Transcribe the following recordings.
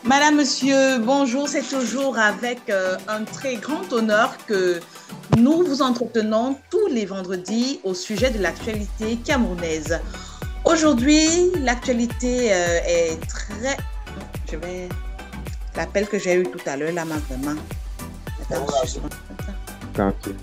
Madame, monsieur, bonjour. C'est toujours avec un très grand honneur que nous vous entretenons tous les vendredis au sujet de l'actualité camerounaise. Aujourd'hui, l'actualité est très... Je vais... L'appel que j'ai eu tout à l'heure, là, m'a vraiment... Attends, suspens. Ok.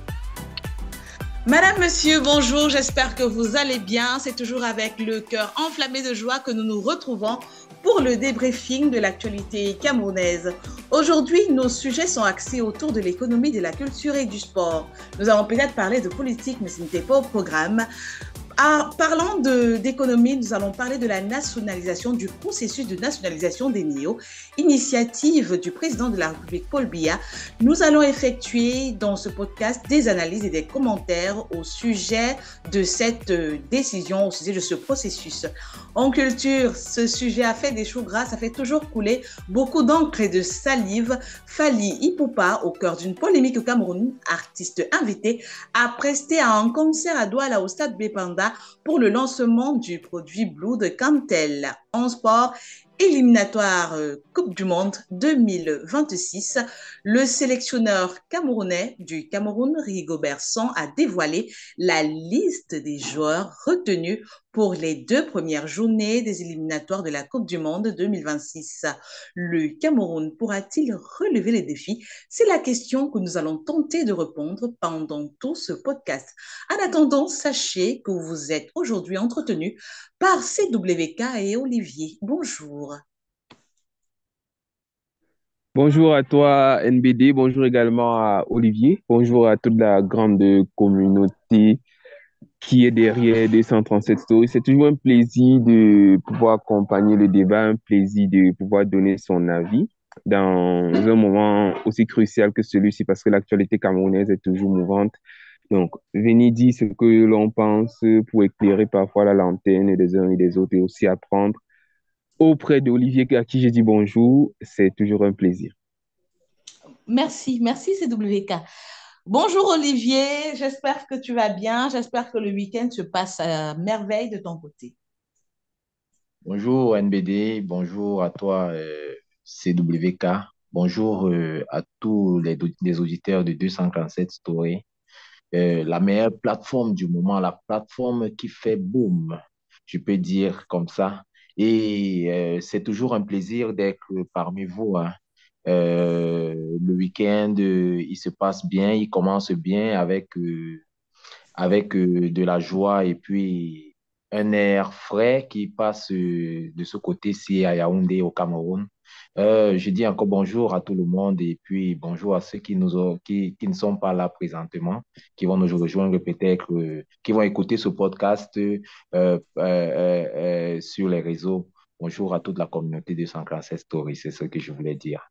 Madame, monsieur, bonjour. J'espère que vous allez bien. C'est toujours avec le cœur enflammé de joie que nous nous retrouvons pour le débriefing de l'actualité camerounaise. Aujourd'hui, nos sujets sont axés autour de l'économie, de la culture et du sport. Nous allons peut-être parler de politique, mais ce n'était pas au programme. Parlant d'économie, nous allons parler de la nationalisation, du processus de nationalisation des NIO, initiative du président de la République Paul Biya. Nous allons effectuer dans ce podcast des analyses et des commentaires au sujet de cette décision, au sujet de ce processus. En culture, ce sujet a fait des choux gras, ça fait toujours couler beaucoup d'encre et de salive. Fally Ipupa, au cœur d'une polémique au Cameroun, artiste invité, a presté un concert à Douala au stade Bépanda pour le lancement du produit Blue de Cantel. En sport, éliminatoire Coupe du Monde 2026, le sélectionneur camerounais du Cameroun, Rigobert Song, a dévoilé la liste des joueurs retenus pour les deux premières journées des éliminatoires de la Coupe du Monde 2026. Le Cameroun pourra-t-il relever les défis? C'est la question que nous allons tenter de répondre pendant tout ce podcast. En attendant, sachez que vous êtes aujourd'hui entretenu par CWK et Olivier. Bonjour. Bonjour à toi, NBD. Bonjour également à Olivier. Bonjour à toute la grande communauté qui est derrière 237 Stories. C'est toujours un plaisir de pouvoir accompagner le débat, un plaisir de pouvoir donner son avis dans un moment aussi crucial que celui-ci parce que l'actualité camerounaise est toujours mouvante. Donc, venez dire ce que l'on pense pour éclairer parfois la lanterne des uns et des autres et aussi apprendre auprès d'Olivier à qui j'ai dit bonjour. C'est toujours un plaisir. Merci CWK. Bonjour Olivier, j'espère que tu vas bien, j'espère que le week-end se passe à merveille de ton côté. Bonjour NBD, bonjour à toi CWK, bonjour à tous les auditeurs de 247 Story, la meilleure plateforme du moment, la plateforme qui fait boom, je peux dire comme ça. Et c'est toujours un plaisir d'être parmi vous, hein. Le week-end, il se passe bien, il commence bien avec de la joie et puis un air frais qui passe de ce côté-ci à Yaoundé, au Cameroun. Je dis encore bonjour à tout le monde et puis bonjour à ceux qui ne sont pas là présentement, qui vont nous rejoindre peut-être, qui vont écouter ce podcast sur les réseaux. Bonjour à toute la communauté de 147 Story, c'est ce que je voulais dire.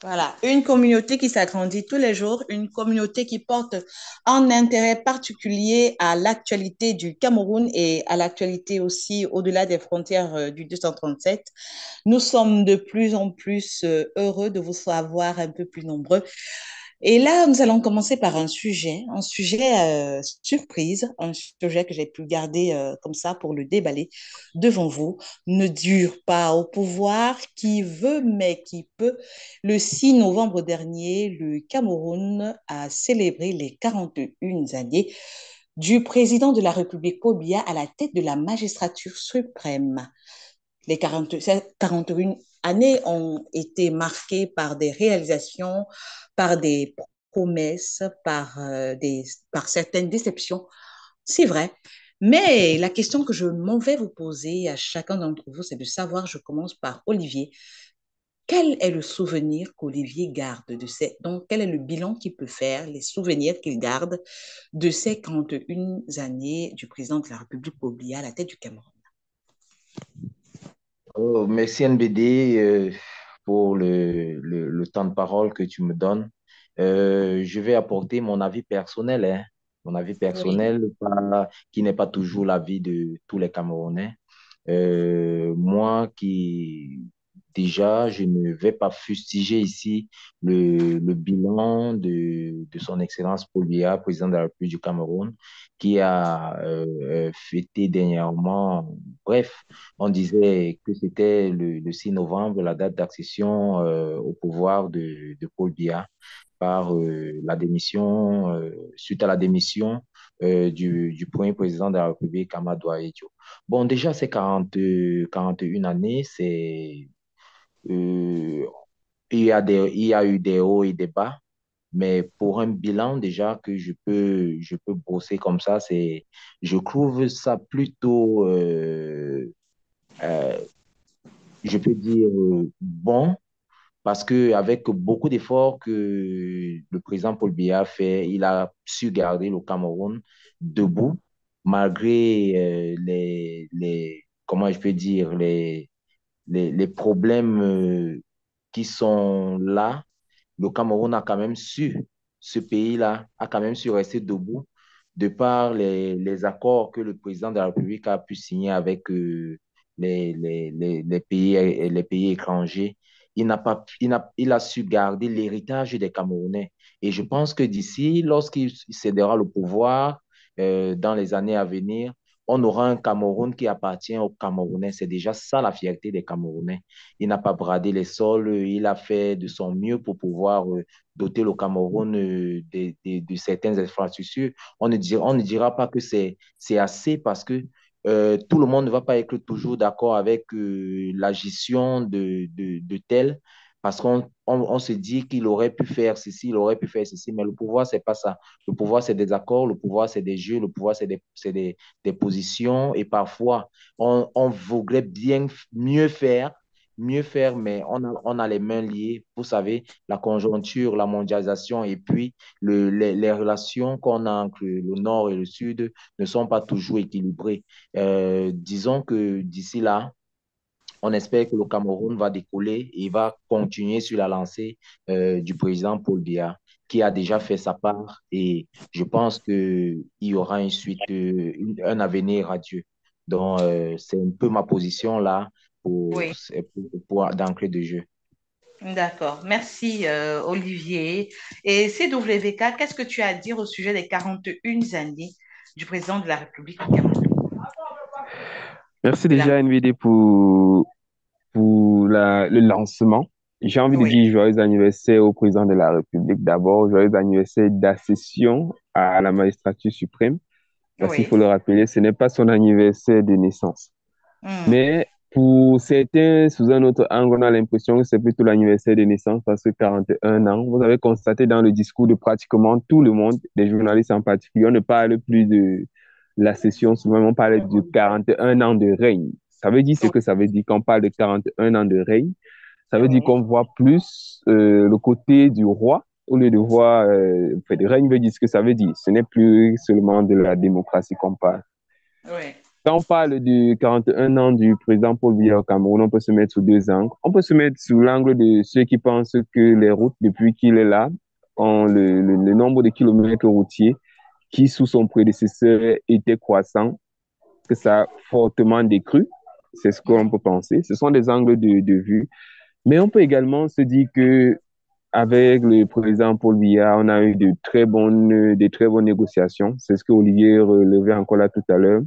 Voilà, une communauté qui s'agrandit tous les jours, une communauté qui porte un intérêt particulier à l'actualité du Cameroun et à l'actualité aussi au-delà des frontières du 237. Nous sommes de plus en plus heureux de vous savoir un peu plus nombreux. Et là, nous allons commencer par un sujet surprise, un sujet que j'ai pu garder comme ça pour le déballer devant vous. Ne dure pas au pouvoir, qui veut mais qui peut. Le 6 novembre dernier, le Cameroun a célébré les 41 années du président de la République Paul Biya à la tête de la magistrature suprême. Les 41 années ont été marquées par des réalisations, par des promesses, par certaines déceptions. C'est vrai. Mais la question que je m'en vais vous poser à chacun d'entre vous, c'est de savoir, je commence par Olivier, quel est le souvenir qu'Olivier garde de ces... Donc, quel est le bilan qu'il peut faire, les souvenirs qu'il garde de ces 41 années du président de la République Paul à la tête du Cameroun? Oh, merci NBD pour le temps de parole que tu me donnes. Je vais apporter mon avis personnel, hein. Mon avis Oui. personnel qui n'est pas toujours l'avis de tous les Camerounais. Moi déjà, je ne vais pas fustiger ici le bilan de son Excellence Paul Biya, président de la République du Cameroun, qui a fêté dernièrement, bref, on disait que c'était le 6 novembre, la date d'accession au pouvoir de Paul Biya par la démission, suite à la démission du premier président de la République, Amadou Ahidjo. Bon, déjà, ces 41 années, euh, il y a eu des hauts et des bas, mais pour un bilan déjà que je peux brosser comme ça, je trouve ça plutôt, euh, je peux dire, bon, parce que avec beaucoup d'efforts que le président Paul Biya a fait, il a su garder le Cameroun debout, malgré comment je peux dire, les problèmes qui sont là. Le Cameroun a quand même su, ce pays-là a quand même su rester debout de par les accords que le président de la République a pu signer avec les pays étrangers. Il a su garder l'héritage des Camerounais. Et je pense que d'ici, lorsqu'il cédera le pouvoir dans les années à venir, on aura un Cameroun qui appartient aux Camerounais. C'est déjà ça la fierté des Camerounais. Il n'a pas bradé les sols, il a fait de son mieux pour pouvoir doter le Cameroun de certaines infrastructures. On ne dira pas que c'est assez parce que tout le monde ne va pas être toujours d'accord avec la gestion de tel, parce on se dit qu'il aurait pu faire ceci, il aurait pu faire ceci, mais le pouvoir, c'est pas ça. Le pouvoir, c'est des accords, le pouvoir, c'est des jeux, le pouvoir, des positions, et parfois, on voudrait bien mieux faire, mais on a les mains liées. Vous savez, la conjoncture, la mondialisation et puis les relations qu'on a entre le Nord et le Sud ne sont pas toujours équilibrées. Disons que d'ici là, on espère que le Cameroun va décoller et va continuer sur la lancée du président Paul Biya, qui a déjà fait sa part. Et je pense qu'il y aura une suite, un avenir radieux. Donc, c'est un peu ma position là Oui, d'entrée de jeu. d'accord. Merci, Olivier. Et CWK, qu'est-ce que tu as à dire au sujet des 41 années du président de la République du Cameroun? Merci De la... déjà, NVD, pour le lancement. J'ai envie de Oui, dire joyeux anniversaire au président de la République. D'abord, joyeux anniversaire d'accession à la magistrature suprême. Parce qu'il faut oui. le rappeler, ce n'est pas son anniversaire de naissance. Hmm, Mais pour certains, sous un autre angle, on a l'impression que c'est plutôt l'anniversaire de naissance parce que 41 ans. Vous avez constaté dans le discours de pratiquement tout le monde, des journalistes en particulier, on ne parle plus de la session, souvent on parle de 41 ans de règne. Ça veut dire ce oui, que ça veut dire quand on parle de 41 ans de règne. Ça veut dire oui, qu'on voit plus le côté du roi au lieu de voir, enfin, le règne veut dire ce que ça veut dire. Ce n'est plus seulement de la démocratie qu'on parle. oui, Quand on parle de 41 ans du président Paul Biya au Cameroun, on peut se mettre sous deux angles. On peut se mettre sous l'angle de ceux qui pensent que les routes, depuis qu'il est là, ont le nombre de kilomètres routiers qui, sous son prédécesseur, était croissant, que ça a fortement décru. C'est ce qu'on peut penser. Ce sont des angles de vue. Mais on peut également se dire que avec le président Paul Biya, on a eu de très bonnes négociations. C'est ce que Olivier relevait encore là tout à l'heure.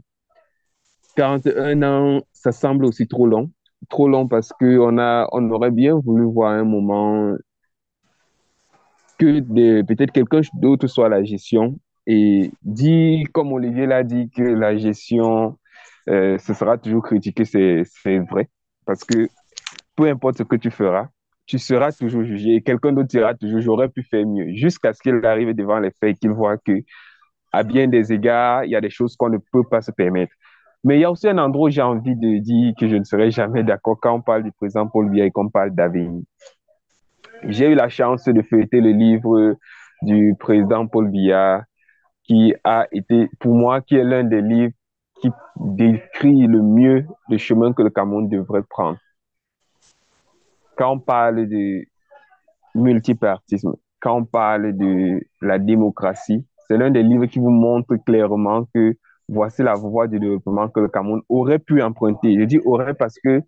41 ans, ça semble aussi trop long. Trop long parce on aurait bien voulu voir un moment que peut-être quelqu'un d'autre soit à la gestion et dit, comme Olivier l'a dit, que la gestion, ce sera toujours critiqué, c'est vrai. Parce que peu importe ce que tu feras, tu seras toujours jugé et quelqu'un d'autre dira toujours, j'aurais pu faire mieux, jusqu'à ce qu'il arrive devant les faits et qu'il voit que, à bien des égards, il y a des choses qu'on ne peut pas se permettre. Mais il y a aussi un endroit où j'ai envie de dire que je ne serai jamais d'accord quand on parle du président Paul Biya et qu'on parle d'avenir. J'ai eu la chance de feuilleter le livre du président Paul Biya qui a été, pour moi, qui est l'un des livres qui décrit le mieux le chemin que le Cameroun devrait prendre. Quand on parle de multipartisme, quand on parle de la démocratie, c'est l'un des livres qui vous montre clairement que voici la voie du développement que le Cameroun aurait pu emprunter. Je dis aurait parce que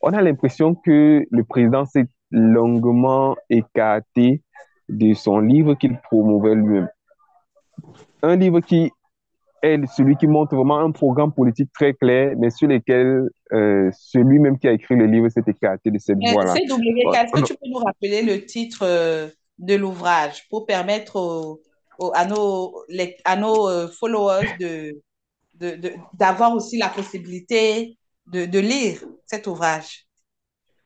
On a l'impression que le président s'est longuement écarté de son livre qu'il promouvait lui-même. Un livre qui est celui qui montre vraiment un programme politique très clair, mais sur lequel celui-même qui a écrit le livre s'est écarté de cette voie-là. CWK, Bon, est-ce que tu peux nous rappeler le titre de l'ouvrage pour permettre à nos followers d'avoir aussi la possibilité de lire cet ouvrage?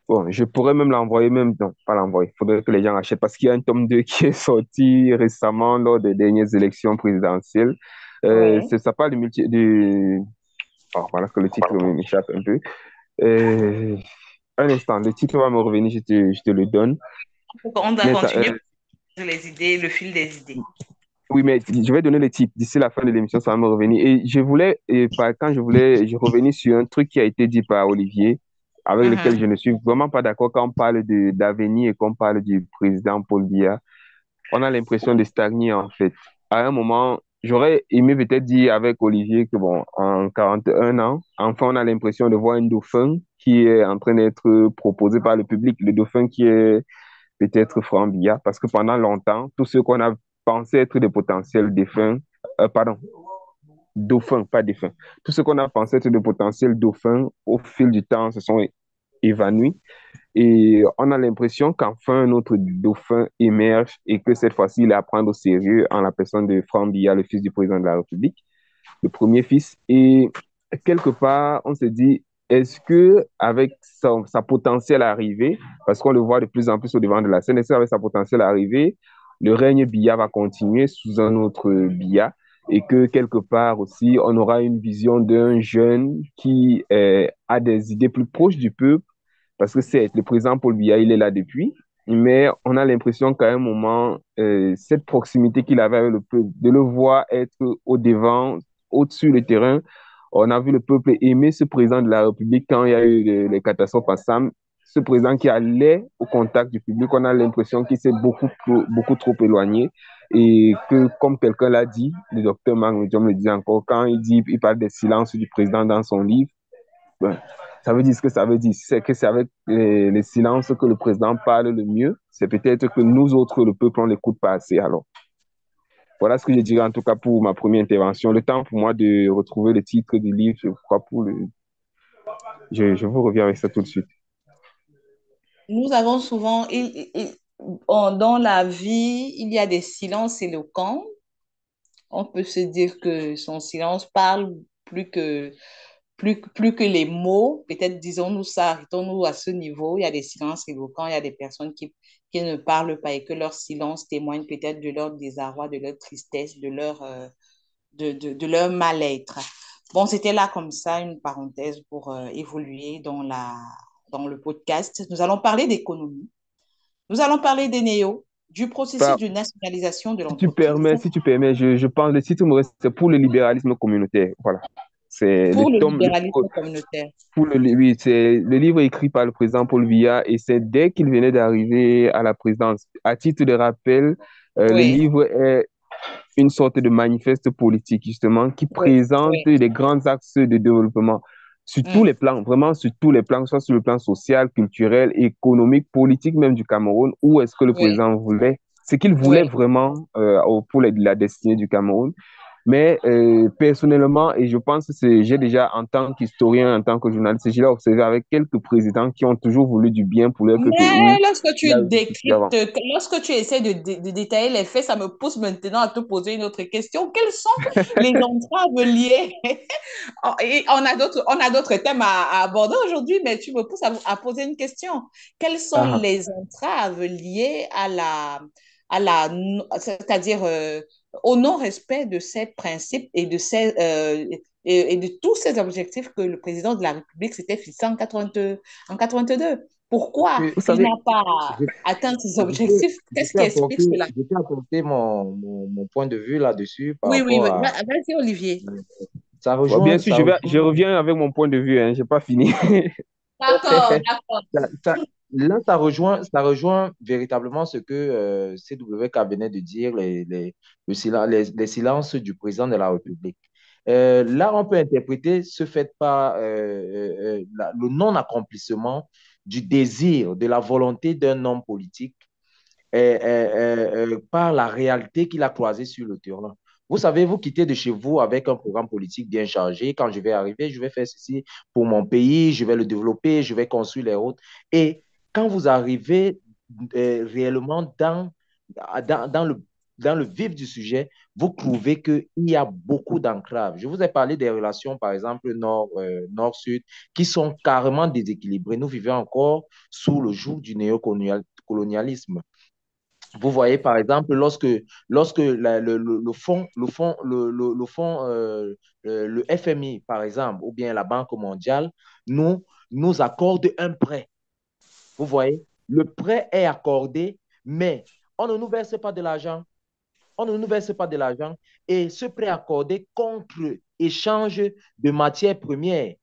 bon, je pourrais même l'envoyer, même non, pas l'envoyer. Il faudrait que les gens achètent parce qu'il y a un tome 2 qui est sorti récemment lors des dernières élections présidentielles. Oui. Ça parle oh, voilà que le titre m'échappe un peu. Euh, un instant, le titre va me revenir, je te le donne. On doit Mais ça, continuer sur les idées, le fil des idées. oui, mais je vais donner le titre. D'ici la fin de l'émission, ça va me revenir. Et je voulais, quand je revenais sur un truc qui a été dit par Olivier, avec lequel je Mhm. ne suis vraiment pas d'accord quand on parle d'avenir et qu'on parle du président Paul Biya. On a l'impression de stagner, en fait. À un moment, j'aurais aimé peut-être dire avec Olivier que, bon, en 41 ans, enfin, on a l'impression de voir un dauphin qui est en train d'être proposé par le public. Le dauphin qui est peut-être Franck Biya, parce que pendant longtemps, tous ceux qu'on a pensé être des potentiels défunts, pardon, dauphins, pas défunts, tous ceux qu'on a pensé être des potentiels dauphins, au fil du temps, se sont évanouis. Et on a l'impression qu'enfin un autre dauphin émerge et que cette fois-ci, il est à prendre au sérieux en la personne de Franck Biya, le fils du président de la République, le premier fils. Et quelque part, on se dit, est-ce que avec sa potentielle arrivée, parce qu'on le voit de plus en plus au devant de la scène, est-ce qu'avec sa potentielle arrivée, le règne Biya va continuer sous un autre Biya et que quelque part aussi, on aura une vision d'un jeune qui a des idées plus proches du peuple, parce que c'est le président Paul Biya, il est là depuis, mais on a l'impression qu'à un moment, cette proximité qu'il avait avec le peuple, de le voir être au devant, au-dessus du terrain, on a vu le peuple aimer ce président de la République quand il y a eu les catastrophes à Sam, ce président qui allait au contact du public, on a l'impression qu'il s'est beaucoup trop éloigné et que, comme quelqu'un l'a dit, le docteur Marc Medium le disait encore, quand il parle des silences du président dans son livre, ben, ça veut dire ce que ça veut dire. C'est que c'est avec les silences que le président parle le mieux. C'est peut-être que nous autres, le peuple, on l'écoute pas assez. Alors, voilà ce que je dirais en tout cas pour ma première intervention. Le temps pour moi de retrouver le titre du livre, je crois, je vous reviens avec ça tout de suite. Nous avons souvent, dans la vie, il y a des silences éloquents. On peut se dire que son silence parle plus que, plus que les mots. Peut-être disons-nous ça, arrêtons-nous à ce niveau. Il y a des silences éloquents, il y a des personnes qui ne parlent pas et que leur silence témoigne peut-être de leur désarroi, de leur tristesse, de leur mal-être. Bon, c'était là comme ça une parenthèse pour évoluer dans le podcast. Nous allons parler d'économie. Nous allons parler des néos, du processus Enfin, de nationalisation de l'entreprise. si tu permets, je pense le titre me reste pour le libéralisme communautaire. Voilà. C'est le Pour le tome, libéralisme communautaire. oui, c'est le livre écrit par le président Paul Biya et c'est dès qu'il venait d'arriver à la présidence. À titre de rappel, le Oui, livre est une sorte de manifeste politique, justement, qui oui, présente oui. les grands axes de développement sur tous les Mm, plans, vraiment sur tous les plans, soit sur le plan social, culturel, économique, politique même du Cameroun, où est-ce que le oui, président voulait, ce qu'il voulait oui. vraiment pour la destinée du Cameroun. Mais personnellement, et je pense que j'ai déjà, en tant qu'historien, en tant que journaliste, j'ai observé avec quelques présidents qui ont toujours voulu du bien pour leur peuple et où Mais lorsque il tu y a eu des soucis décryptes, avant. lorsque tu essaies de détailler les faits, ça me pousse maintenant à te poser une autre question. Quelles sont les entraves liées? Et on a d'autres thèmes à aborder aujourd'hui, mais tu me pousses à poser une question. Quelles sont Ah, les entraves liées à la, c'est-à-dire au non-respect de ces principes et de et de tous ces objectifs que le président de la République s'était fixé en 82. Pourquoi Je, vous il n'a savez, pas je, atteint ces je peux, objectifs? Qu'est-ce qui explique cela? je peux apporter mon point de vue là-dessus par Oui, oui, rapport oui. à... Vas-y, Olivier. bien sûr, Ça je rejoint, reviens avec mon point de vue, hein, j'ai pas fini. D'accord, d'accord. ça, là, ça rejoint véritablement ce que CWK venait de dire, les silences du président de la République. Là, on peut interpréter ce fait par le non-accomplissement du désir, de la volonté d'un homme politique par la réalité qu'il a croisée sur le terrain. Vous savez, vous quittez de chez vous avec un programme politique bien chargé. Quand je vais arriver, je vais faire ceci pour mon pays, je vais le développer, je vais construire les routes. Et quand vous arrivez réellement dans le vif du sujet, vous trouvez qu'il y a beaucoup d'entraves. Je vous ai parlé des relations, par exemple, nord-sud, qui sont carrément déséquilibrées. Nous vivons encore sous le joug du néocolonialisme. Vous voyez, par exemple, lorsque le fonds, le FMI, par exemple, ou bien la Banque mondiale, nous accorde un prêt. Vous voyez, le prêt est accordé, mais on ne nous verse pas de l'argent. On ne nous verse pas de l'argent et ce prêt accordé contre échange de matières premières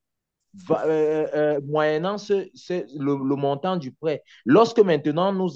moyennant le montant du prêt. Lorsque maintenant nous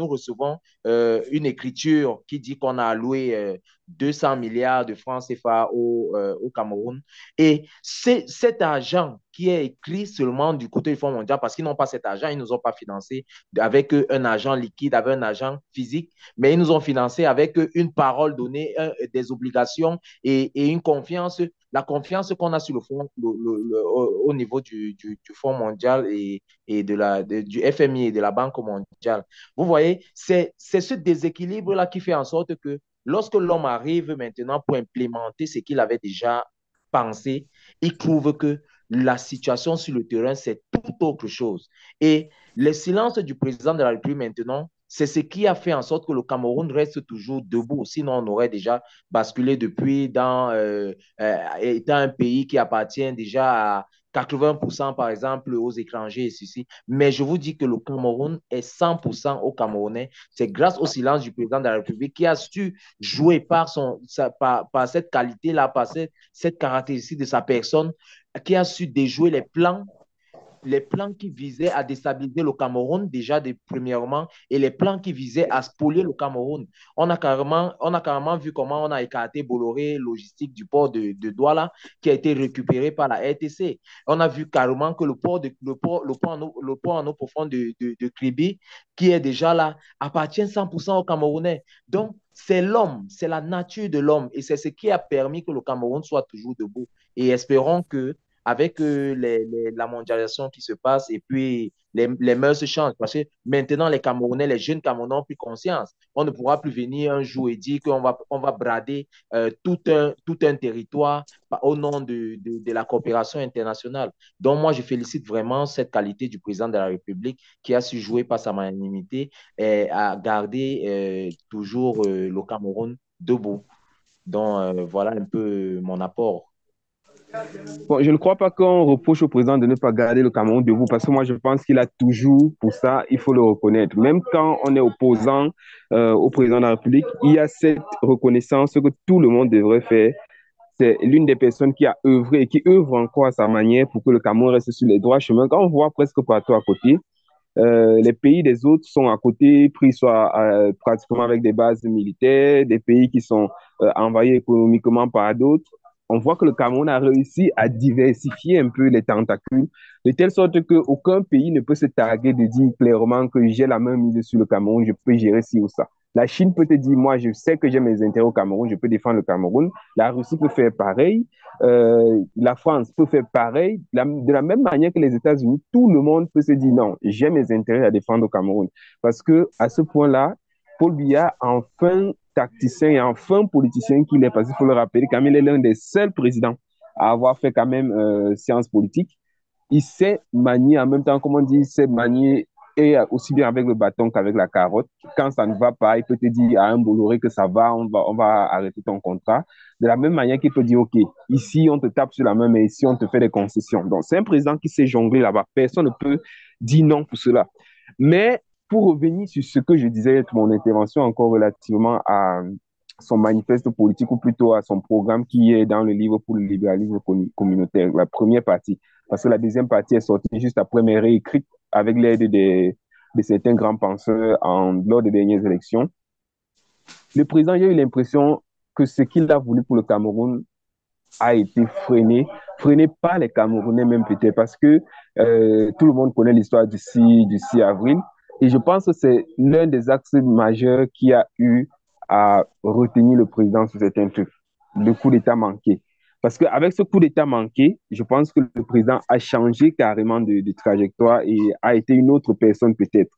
recevons une écriture qui dit qu'on a alloué 200 milliards de francs CFA au Cameroun, et c'est cet argent qui est écrit seulement du côté du Fonds mondial, parce qu'ils n'ont pas cet argent, ils ne nous ont pas financé avec un argent liquide, avec un argent physique, mais ils nous ont financé avec une parole donnée, des obligations et une confiance, la confiance qu'on a sur le fond, au niveau du Fonds mondial et du FMI et de la Banque mondiale. Vous voyez, c'est ce déséquilibre-là qui fait en sorte que lorsque l'homme arrive maintenant pour implémenter ce qu'il avait déjà pensé, il trouve que la situation sur le terrain, c'est tout autre chose. Et le silence du président de la République maintenant, c'est ce qui a fait en sorte que le Cameroun reste toujours debout. Sinon, on aurait déjà basculé depuis étant un pays qui appartient déjà à 80%, par exemple, aux étrangers et ceci. Mais je vous dis que le Cameroun est 100% aux Camerounais. C'est grâce au silence du président de la République qui a su jouer par cette qualité-là, par cette caractéristique de sa personne, qui a su déjouer les plans qui visaient à déstabiliser le Cameroun déjà premièrement et les plans qui visaient à spolier le Cameroun. On a carrément vu comment on a écarté Bolloré logistique du port de Douala qui a été récupéré par la RTC. On a vu carrément que le port en eau profonde de Kribi qui est déjà là appartient 100% aux Camerounais. Donc, c'est l'homme, c'est la nature de l'homme et c'est ce qui a permis que le Cameroun soit toujours debout. Et espérons que avec la mondialisation qui se passe et puis les mœurs se changent. Parce que maintenant, les Camerounais, les jeunes Camerounais ont pris conscience. On ne pourra plus venir un jour et dire on va brader tout un territoire au nom de la coopération internationale. Donc, moi, je félicite vraiment cette qualité du président de la République qui a su jouer par sa magnanimité et à garder toujours le Cameroun debout. Donc, voilà un peu mon apport. Bon, je ne crois pas qu'on reproche au président de ne pas garder le Cameroun debout parce que moi, je pense qu'il a toujours, pour ça, il faut le reconnaître. Même quand on est opposant au président de la République, il y a cette reconnaissance que tout le monde devrait faire. C'est l'une des personnes qui a œuvré et qui œuvre encore à sa manière pour que le Cameroun reste sur les droits chemins. Quand on voit presque partout à côté, les pays des autres sont à côté, pris soit pratiquement avec des bases militaires, des pays qui sont envahis économiquement par d'autres. On voit que le Cameroun a réussi à diversifier un peu les tentacules, de telle sorte qu'aucun pays ne peut se targuer de dire clairement que j'ai la main mise sur le Cameroun, je peux gérer ci ou ça. La Chine peut te dire, moi, je sais que j'ai mes intérêts au Cameroun, je peux défendre le Cameroun. La Russie peut faire pareil. La France peut faire pareil. De la même manière que les États-Unis, tout le monde peut se dire, non, j'ai mes intérêts à défendre au Cameroun. Parce que à ce point-là, Paul Biya, enfin tacticien et enfin politicien qu'il est, parce qu'il faut le rappeler, quand même, il est l'un des seuls présidents à avoir fait quand même sciences politiques. Il sait manier en même temps, comme on dit, il sait manier et aussi bien avec le bâton qu'avec la carotte. Quand ça ne va pas, il peut te dire à un Bolloré que ça va, on va arrêter ton contrat. De la même manière qu'il peut dire, OK, ici on te tape sur la main, mais ici on te fait des concessions. Donc c'est un président qui sait jongler là-bas. Personne ne peut dire non pour cela. Mais pour revenir sur ce que je disais, mon intervention encore relativement à son manifeste politique ou plutôt à son programme qui est dans le livre pour le libéralisme communautaire, la première partie. Parce que la deuxième partie est sortie juste après, mais réécrite avec l'aide de certains grands penseurs lors des dernières élections. Le président, j'ai eu l'impression que ce qu'il a voulu pour le Cameroun a été freiné par les Camerounais même peut-être, parce que tout le monde connaît l'histoire du 6 avril. Et je pense que c'est l'un des axes majeurs qui a eu à retenir le président sur certains trucs, le coup d'État manqué. Parce qu'avec ce coup d'État manqué, je pense que le président a changé carrément de trajectoire et a été une autre personne peut-être.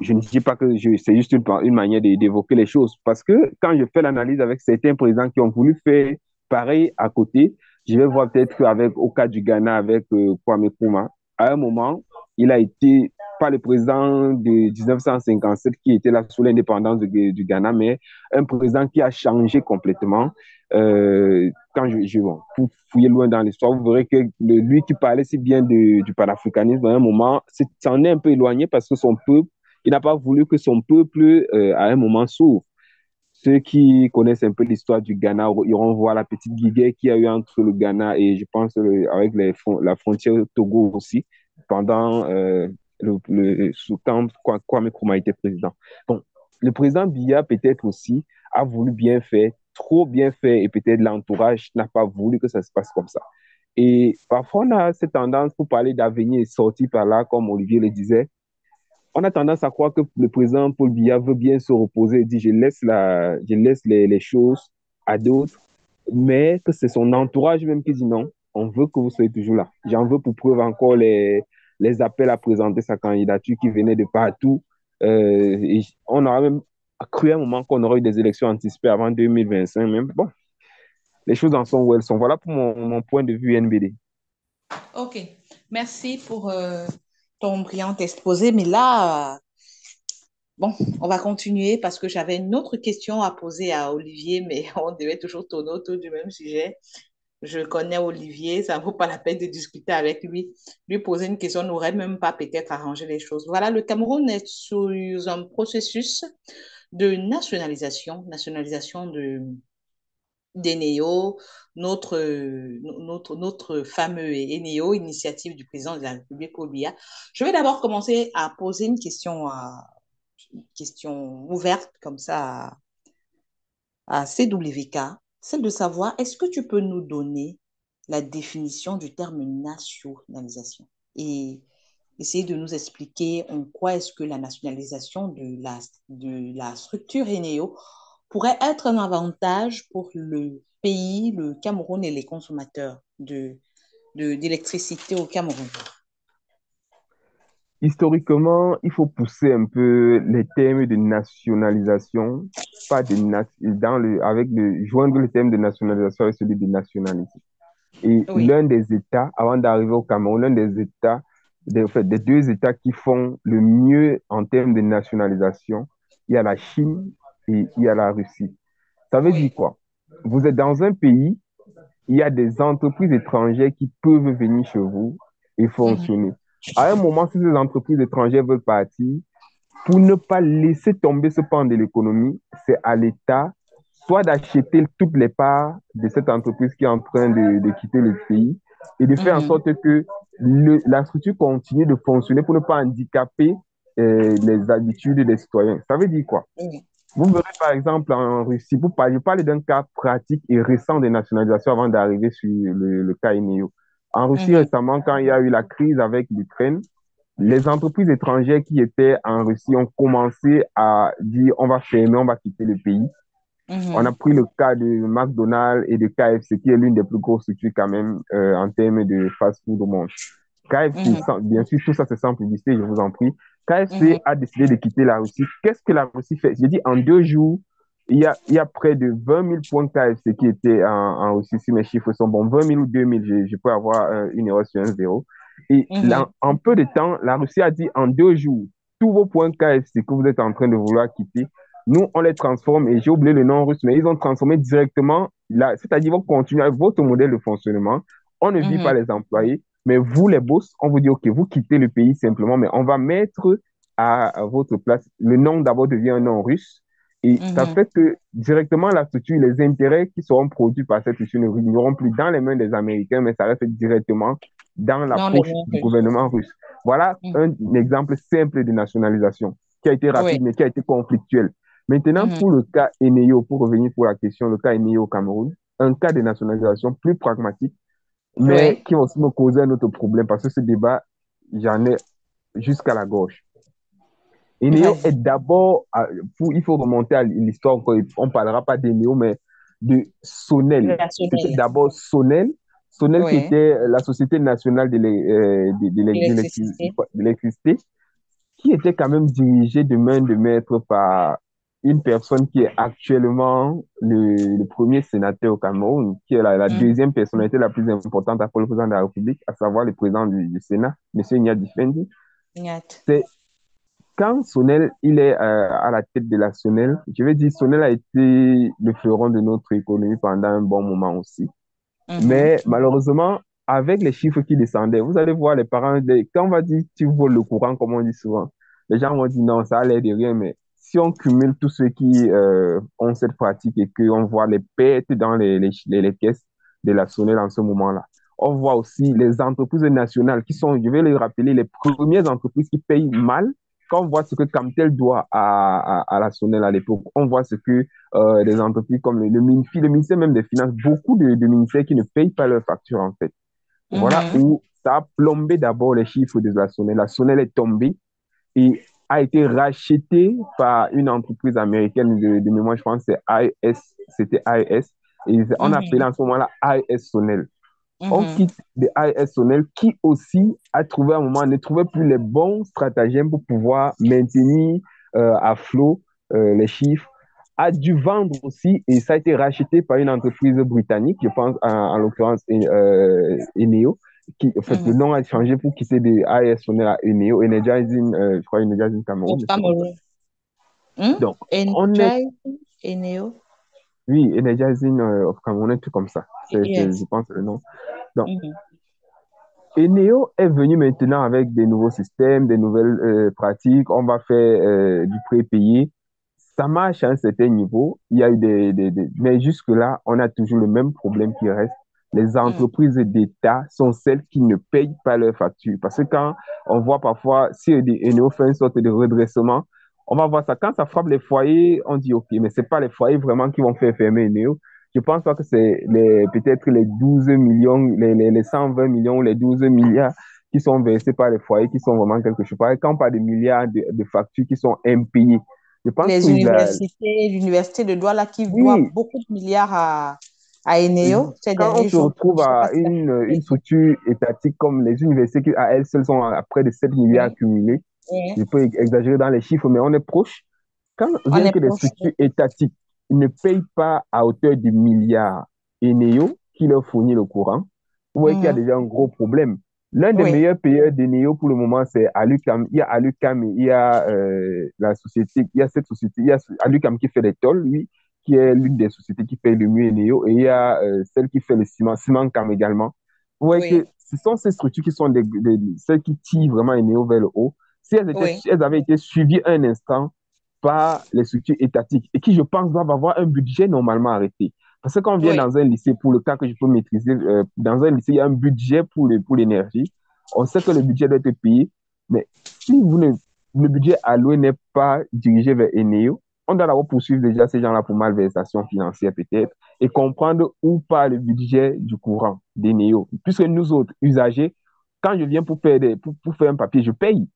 Je ne dis pas que c'est juste une manière d'évoquer les choses. Parce que quand je fais l'analyse avec certains présidents qui ont voulu faire pareil à côté, je vais voir peut-être qu'avec, au cas du Ghana, avec Kwame Nkrumah, à un moment, il a été pas le président de 1957 qui était là sous l'indépendance du Ghana, mais un président qui a changé complètement. Quand bon, pour fouiller loin dans l'histoire, vous verrez que lui qui parlait si bien du panafricanisme, à un moment, s'en est un peu éloigné parce que son peuple, il n'a pas voulu que son peuple, à un moment, s'ouvre. Ceux qui connaissent un peu l'histoire du Ghana iront voir la petite guerre qu'il y a eu entre le Ghana et, je pense, avec la frontière Togo aussi, pendant quand Kwame Nkrumah était président. Bon, le président Biya, peut-être aussi, a voulu bien faire, trop bien faire, et peut-être l'entourage n'a pas voulu que ça se passe comme ça. Et parfois, on a cette tendance pour parler d'avenir sorti par là, comme Olivier le disait, on a tendance à croire que le président Paul Biya veut bien se reposer et dit je laisse les choses à d'autres, mais que c'est son entourage même qui dit non, on veut que vous soyez toujours là. J'en veux pour preuve encore les appels à présenter sa candidature qui venaient de partout. Et on aura même cru à un moment qu'on aurait eu des élections anticipées avant 2025 même. Bon, les choses en sont où elles sont. Voilà pour mon point de vue NBD. Ok, merci pour ton brillant exposé. Mais là, bon, on va continuer parce que j'avais une autre question à poser à Olivier, mais on devait toujours tourner autour du même sujet. Je connais Olivier, ça ne vaut pas la peine de discuter avec lui. Lui poser une question n'aurait même pas peut-être arrangé les choses. Voilà, le Cameroun est sous un processus de nationalisation d'Eneo, notre fameux Eneo, initiative du président de la République, Obia. Je vais d'abord commencer à poser une question ouverte comme ça à CWK, celle de savoir, est-ce que tu peux nous donner la définition du terme nationalisation et essayer de nous expliquer en quoi est-ce que la nationalisation de la structure Eneo pourrait être un avantage pour le pays, le Cameroun et les consommateurs d'électricité au Cameroun. Historiquement, il faut pousser un peu les thèmes de nationalisation, pas de joindre le thème de nationalisation avec celui de nationalisme. Et Oui. l'un des États, avant d'arriver au Cameroun, l'un des États, en fait, des deux États qui font le mieux en termes de nationalisation, il y a la Chine et il y a la Russie. Ça veut dire Oui. quoi? Vous êtes dans un pays, il y a des entreprises étrangères qui peuvent venir chez vous et fonctionner. À un moment, si ces entreprises étrangères veulent partir, pour ne pas laisser tomber ce pan de l'économie, c'est à l'État soit d'acheter toutes les parts de cette entreprise qui est en train de quitter le pays et de faire en sorte que la structure continue de fonctionner pour ne pas handicaper les habitudes des citoyens. Ça veut dire quoi? Vous verrez par exemple en Russie, je parle d'un cas pratique et récent de nationalisation avant d'arriver sur le cas Eneo. En Russie récemment, quand il y a eu la crise avec l'Ukraine, les entreprises étrangères qui étaient en Russie ont commencé à dire on va fermer, on va quitter le pays. On a pris le cas de McDonald's et de KFC, qui est l'une des plus grosses structures quand même en termes de fast-food au monde. KFC, bien sûr, tout ça c'est sans publicité, je vous en prie. KFC a décidé de quitter la Russie. Qu'est-ce que la Russie fait? J'ai dit en 2 jours, il y a près de 20 000 points KFC qui étaient en Russie, si mes chiffres sont bons, 20 000 ou 2 000, je peux avoir une erreur sur un zéro. Et là, en peu de temps, la Russie a dit en 2 jours, tous vos points KFC que vous êtes en train de vouloir quitter, nous, on les transforme, et j'ai oublié le nom russe, mais ils ont transformé directement, c'est-à-dire ils vont continuer avec votre modèle de fonctionnement. On ne vit pas les employés, mais vous, les boss, on vous dit, OK, vous quittez le pays simplement, mais on va mettre à votre place, le nom d'abord devient un nom russe, et ça fait que directement la structure, les intérêts qui seront produits par cette structure n'iront plus dans les mains des Américains, mais ça reste directement dans la poche du gouvernement russe. Voilà un exemple simple de nationalisation qui a été rapide, mais qui a été conflictuel. Maintenant, Mhm. pour le cas Eneo, pour revenir pour la question, le cas Eneo au Cameroun, un cas de nationalisation plus pragmatique, mais Oui, qui va aussi me causer un autre problème parce que ce débat, j'en ai jusqu'à la gauche. Eneo est vas-y. d'abord, il faut remonter à l'histoire, on ne parlera pas d'Eneo, mais de Sonel. C'était Relationnel. d'abord Sonel, Sonel qui Oui, était la Société nationale l'électricité. de l'électricité, qui était quand même dirigée de main de maître par une personne qui est actuellement le premier sénateur au Cameroun, qui est la Mhm. deuxième personnalité la plus importante après le président de la République, à savoir le président du Sénat, M. Gnadi Fendi. Nyat. C'est quand Sonel, il est à la tête de la Sonel, je vais dire, Sonel a été le fleuron de notre économie pendant un bon moment aussi. Mhm. Mais malheureusement, avec les chiffres qui descendaient, vous allez voir les parents, quand on va dire tu voles le courant, comme on dit souvent, les gens vont dire non, ça a l'air de rien, mais si on cumule tous ceux qui ont cette pratique et qu'on voit les pertes dans les caisses de la Sonel en ce moment-là, on voit aussi les entreprises nationales qui sont, je vais les rappeler, les premières entreprises qui payent mal. Quand on voit ce que Camtel doit à la Sonel à l'époque, on voit ce que des entreprises comme le MINFI, le ministère même des Finances, beaucoup de ministères qui ne payent pas leurs factures en fait. Voilà Mhm. où ça a plombé d'abord les chiffres de la Sonel. La Sonel est tombée et a été rachetée par une entreprise américaine de mémoire, je pense que c'est AES, c'était AES, et on appelait Mhm. en ce moment-là AES Sonel. On Mhm. quitte de AES Sonel qui aussi a trouvé à un moment, ne trouvait plus les bons stratagèmes pour pouvoir maintenir à flot les chiffres, a dû vendre aussi et ça a été racheté par une entreprise britannique, je pense en l'occurrence Eneo, qui en fait le Mhm. nom a changé pour quitter de AES Sonel à Eneo, Energizing, je crois Energizing Au Cameroun, c'est comme ça. Cameroun. Hmm? Donc, on est, Energize et Neo. oui, Energizing of Cameroun, un truc comme ça, je Yes. pense le nom. Donc, Mhm. et Neo est venu maintenant avec des nouveaux systèmes, des nouvelles pratiques. On va faire du prépayé. Ça marche à un certain niveau. Il y a eu Mais jusque-là, on a toujours le même problème qui reste. Les Mhm. entreprises d'État sont celles qui ne payent pas leurs factures. Parce que quand on voit parfois, si Neo fait une sorte de redressement, on va voir ça. Quand ça frappe les foyers, on dit OK, mais ce n'est pas les foyers vraiment qui vont faire fermer Neo. Je pense pas que c'est peut-être les 12 millions, les 120 millions, les 12 milliards qui sont versés par les foyers qui sont vraiment quelque chose. Par exemple, quand on parle de milliards de factures qui sont impayées, je pense que Les universités, l'université de Douala qui doit oui, beaucoup de milliards à Eneo ces quand on derniers se jours. Je retrouve ne sais pas à si ça une fait. structure étatique comme les universités qui, à elles seules, sont à près de 7 milliards Oui, accumulés, oui. je peux exagérer dans les chiffres, mais on est proche. Quand On rien est que les proche. structures étatiques ne payent pas à hauteur de milliards Eneo qui leur fournit le courant, vous voyez qu'il y a Mhm. déjà un gros problème. L'un des Oui, meilleurs payeurs d'Eneo pour le moment, c'est Alucam. Il y a Alucam et il y a la société, il y a cette société, il y a Alucam qui fait les tôles, lui, qui est l'une des sociétés qui paye le mieux Eneo, et il y a celle qui fait le ciment, Cimencam également. Vous voyez que oui, ce sont ces structures qui sont celles qui tirent vraiment Eneo vers le haut. oui, Si elles avaient été suivies un instant par les structures étatiques et qui, je pense, doivent avoir un budget normalement arrêté. Parce que quand on vient oui. dans un lycée, pour le cas que je peux maîtriser, dans un lycée, il y a un budget pour l'énergie. On sait que le budget doit être payé, mais si le budget alloué n'est pas dirigé vers Eneo, on doit d'abord poursuivre déjà ces gens-là pour malversation financière peut-être et comprendre où part le budget du courant d'Eneo. Puisque nous autres usagers, quand je viens pour faire un papier, je paye.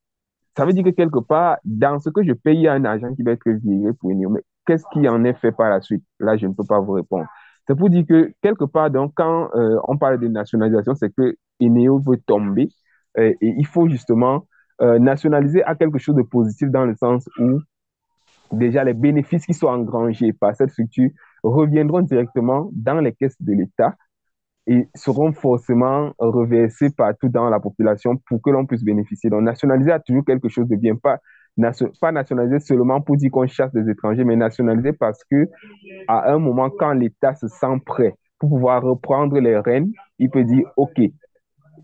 Ça veut dire que quelque part, dans ce que je paye, il y a un agent qui va être viré pour Eneo. Mais qu'est-ce qui en est fait par la suite? Là, je ne peux pas vous répondre. C'est pour dire que quelque part, donc, quand on parle de nationalisation, c'est que Eneo veut tomber et il faut justement nationaliser à quelque chose de positif dans le sens où déjà les bénéfices qui sont engrangés par cette structure reviendront directement dans les caisses de l'État et seront forcément reversés partout dans la population pour que l'on puisse bénéficier. Donc, nationaliser a toujours quelque chose de bien. Pas nationaliser seulement pour dire qu'on chasse des étrangers, mais nationaliser parce que à un moment, quand l'État se sent prêt pour pouvoir reprendre les rênes, il peut dire, OK,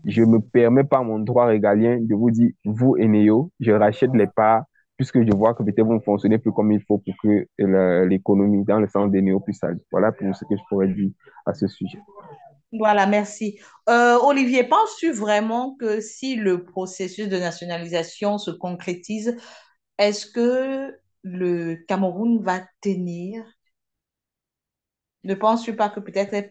je me permets par mon droit régalien de vous dire, vous, Eneo, je rachète les parts puisque je vois que peut-être vous ne fonctionnez plus comme il faut pour que l'économie, dans le sens d'Eneo, puisse aller. Voilà pour ce que je pourrais dire à ce sujet. Voilà, merci. Olivier, penses-tu vraiment que si le processus de nationalisation se concrétise, est-ce que le Cameroun va tenir? Ne penses-tu pas que peut-être,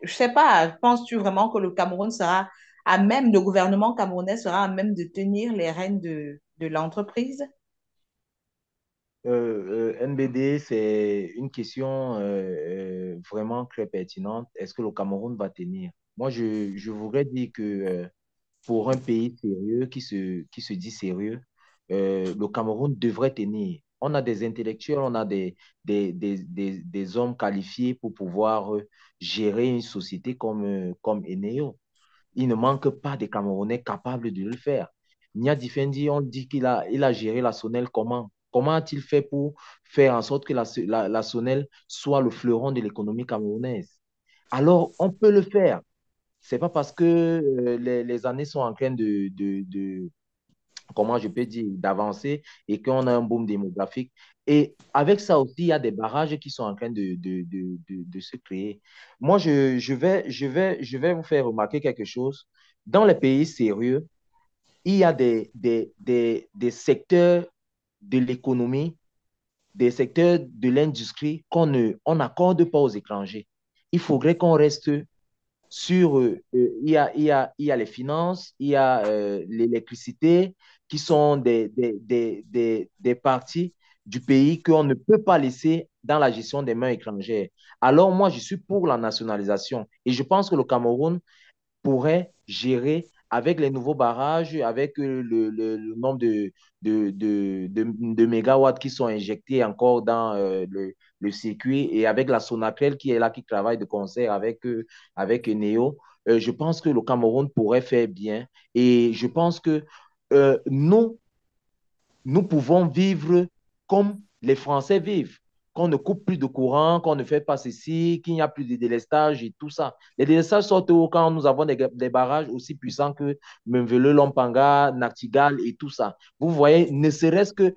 je sais pas, penses-tu vraiment que le Cameroun sera à même, le gouvernement camerounais sera à même de tenir les rênes de l'entreprise? NBD, c'est une question vraiment très pertinente. Est-ce que le Cameroun va tenir? Moi, je voudrais dire que pour un pays sérieux qui se dit sérieux, le Cameroun devrait tenir. On a des intellectuels, on a des hommes qualifiés pour pouvoir gérer une société comme Eneo. Il ne manque pas de Camerounais capables de le faire. Nia Difendi, on dit il a géré la Sonel comment? Comment a-t-il fait pour faire en sorte que la Sonel soit le fleuron de l'économie camerounaise? Alors, on peut le faire. C'est pas parce que les années sont en train comment je peux dire, d'avancer et qu'on a un boom démographique. Et avec ça aussi, il y a des barrages qui sont en train de se créer. Moi, je vais vous faire remarquer quelque chose. Dans les pays sérieux, il y a des secteurs de l'économie, des secteurs de l'industrie on n'accorde pas aux étrangers. Il faudrait qu'on reste sur, il y a les finances, il y a l'électricité, qui sont des parties du pays qu'on ne peut pas laisser dans la gestion des mains étrangères. Alors moi, je suis pour la nationalisation et je pense que le Cameroun pourrait gérer avec les nouveaux barrages, avec le nombre de mégawatts qui sont injectés encore dans le circuit et avec la Sonatrach qui est là, qui travaille de concert avec Neo. Je pense que le Cameroun pourrait faire bien et je pense que nous, nous pouvons vivre comme les Français vivent, qu'on ne coupe plus de courant, qu'on ne fait pas ceci, qu'il n'y a plus de délestage et tout ça. Les délestages sortent quand nous avons des barrages aussi puissants que Memvele, Lompanga, Nachtigal et tout ça. Vous voyez, ne serait-ce que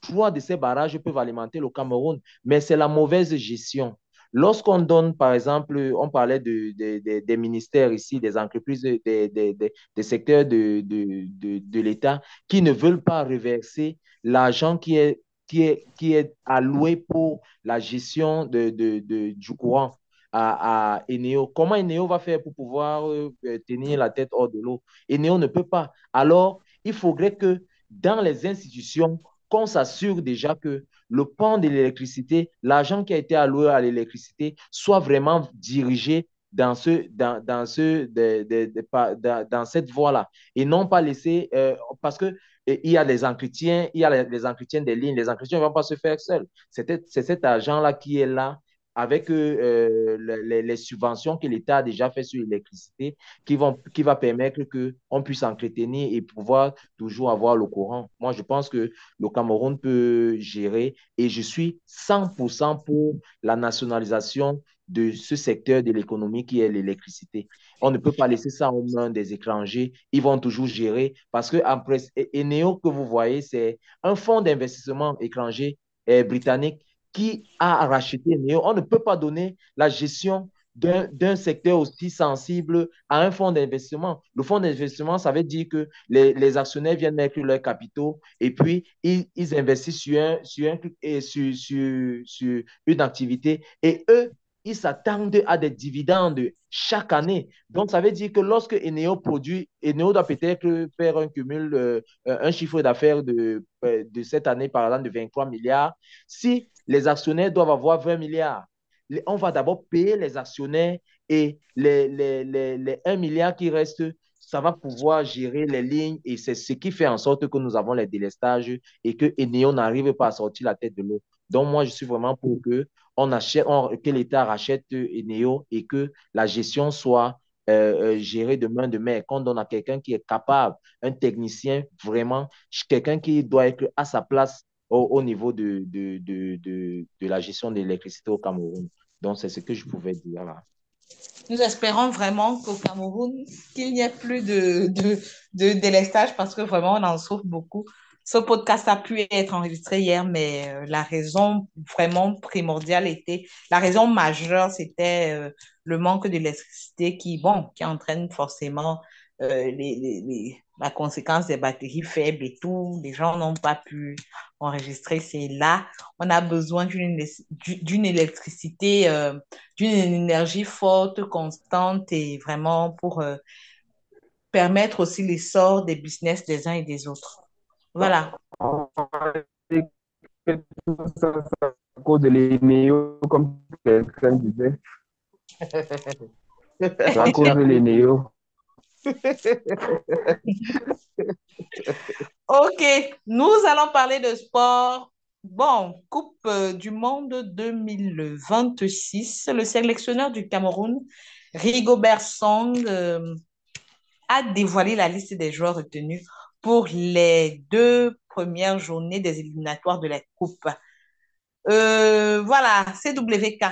trois de ces barrages peuvent alimenter le Cameroun, mais c'est la mauvaise gestion. Lorsqu'on donne, par exemple, on parlait des ministères ici, des entreprises, des secteurs de l'État qui ne veulent pas reverser l'argent qui est alloué pour la gestion du courant à Eneo. Comment Eneo va faire pour pouvoir tenir la tête hors de l'eau? Eneo ne peut pas. Alors, il faudrait que dans les institutions, qu'on s'assure déjà que le pan de l'électricité, l'argent qui a été alloué à l'électricité, soit vraiment dirigé dans cette voie-là et non pas laisser, parce que il y a les entretiens, il y a les entretiens des lignes, les entretiens ne vont pas se faire seuls. C'est cet argent-là qui est là avec les subventions que l'État a déjà fait sur l'électricité qui va permettre qu'on puisse entretenir et pouvoir toujours avoir le courant. Moi, je pense que le Cameroun peut gérer et je suis 100% pour la nationalisation de ce secteur de l'économie qui est l'électricité. On ne peut pas laisser ça aux mains des étrangers. Ils vont toujours gérer parce que Eneo que vous voyez, c'est un fonds d'investissement étranger britannique qui a racheté Eneo. On ne peut pas donner la gestion d'un secteur aussi sensible à un fonds d'investissement. Le fonds d'investissement, ça veut dire que les actionnaires viennent mettre leurs capitaux et puis ils investissent sur une activité et eux, ils s'attendent à des dividendes chaque année. Donc, ça veut dire que lorsque Eneo produit, Eneo doit peut-être faire un cumul, un chiffre d'affaires de cette année, par exemple, de 23 milliards. Si les actionnaires doivent avoir 20 milliards, on va d'abord payer les actionnaires et les 1 milliard qui reste, ça va pouvoir gérer les lignes et c'est ce qui fait en sorte que nous avons les délestages et que Eneo n'arrive pas à sortir la tête de l'eau. Donc, moi, je suis vraiment pour que l'État rachète Eneo et que la gestion soit gérée de main de main, qu'on donne à quelqu'un qui est capable, un technicien vraiment, quelqu'un qui doit être à sa place au niveau de la gestion de l'électricité au Cameroun. Donc, c'est ce que je pouvais dire là. Nous espérons vraiment qu'au Cameroun, qu'il n'y ait plus de délestage parce que vraiment, on en souffre beaucoup. Ce podcast a pu être enregistré hier, mais la raison vraiment primordiale était, la raison majeure, c'était le manque d'électricité qui, bon, qui entraîne forcément la conséquence des batteries faibles et tout. Les gens n'ont pas pu enregistrer. C'est là, on a besoin d'une électricité, d'une énergie forte, constante et vraiment pour permettre aussi l'essor des business des uns et des autres. Voilà. On va dire que tout ça, c'est à cause de l'ENEO, comme quelqu'un disait. C'est à cause de l'ENEO. Ok, nous allons parler de sport. Bon, Coupe du Monde 2026, le sélectionneur du Cameroun, Rigobert Song, a dévoilé la liste des joueurs retenus pour les 2 premières journées des éliminatoires de la Coupe. Voilà, CWK.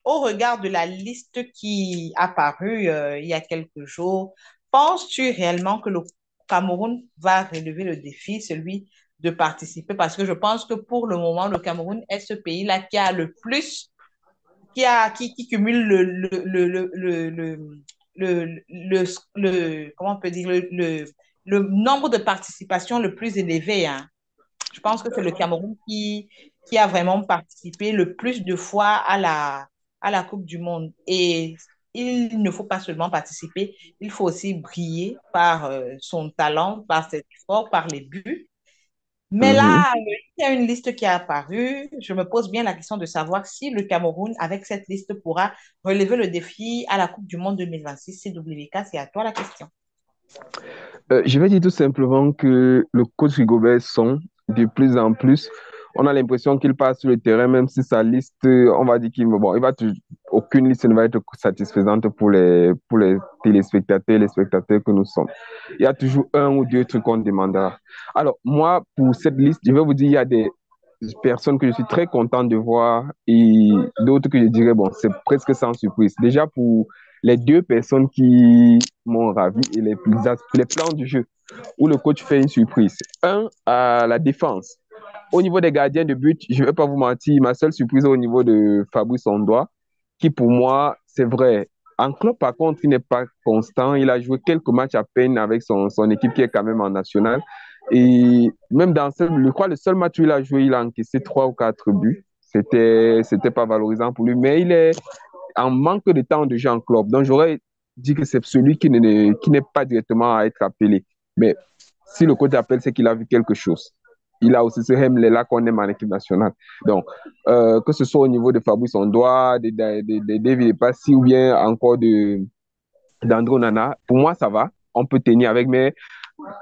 Au regard de la liste qui a paru il y a quelques jours, penses-tu réellement que le Cameroun va relever le défi, celui de participer? Parce que je pense que pour le moment, le Cameroun est ce pays-là qui a le plus, qui cumule comment on peut dire, le nombre de participations le plus élevé, hein. Je pense que c'est le Cameroun qui a vraiment participé le plus de fois à la Coupe du Monde. Et il ne faut pas seulement participer, il faut aussi briller par son talent, par ses efforts, par les buts. Mais Mhm. là, il y a une liste qui est apparue. Je me pose bien la question de savoir si le Cameroun, avec cette liste, pourra relever le défi à la Coupe du Monde 2026 CWK. C'est à toi la question. Je vais dire tout simplement que le coach Rigobert Song, de plus en plus, on a l'impression qu'il passe sur le terrain, même si sa liste, on va dire il va aucune liste ne va être satisfaisante pour les téléspectateurs, les spectateurs que nous sommes. Il y a toujours un ou deux trucs qu'on demandera. Alors, moi, pour cette liste, je vais vous dire, il y a des personnes que je suis très content de voir et d'autres que je dirais, bon, c'est presque sans surprise. Déjà, pour les 2 personnes qui m'ont ravi et les plans du jeu où le coach fait une surprise. Un, à la défense. Au niveau des gardiens de but, je ne vais pas vous mentir, ma seule surprise est au niveau de Fabrice Ondoa, qui pour moi, c'est vrai. En club, par contre, il n'est pas constant. Il a joué quelques matchs à peine avec son équipe qui est quand même en national. Et même je crois, le seul match où il a joué, il a encaissé 3 ou 4 buts. C'était pas valorisant pour lui, mais il est en manque de temps de jeu en club. Donc, j'aurais dit que c'est celui qui n'est pas directement à être appelé. Mais si le coach appelle, c'est qu'il a vu quelque chose. Il a aussi ce Hemlela qu'on aime en équipe nationale. Donc, que ce soit au niveau de Fabrice Ondoa, de David Passy ou bien encore d'Andro Nana, pour moi, ça va. On peut tenir avec, mais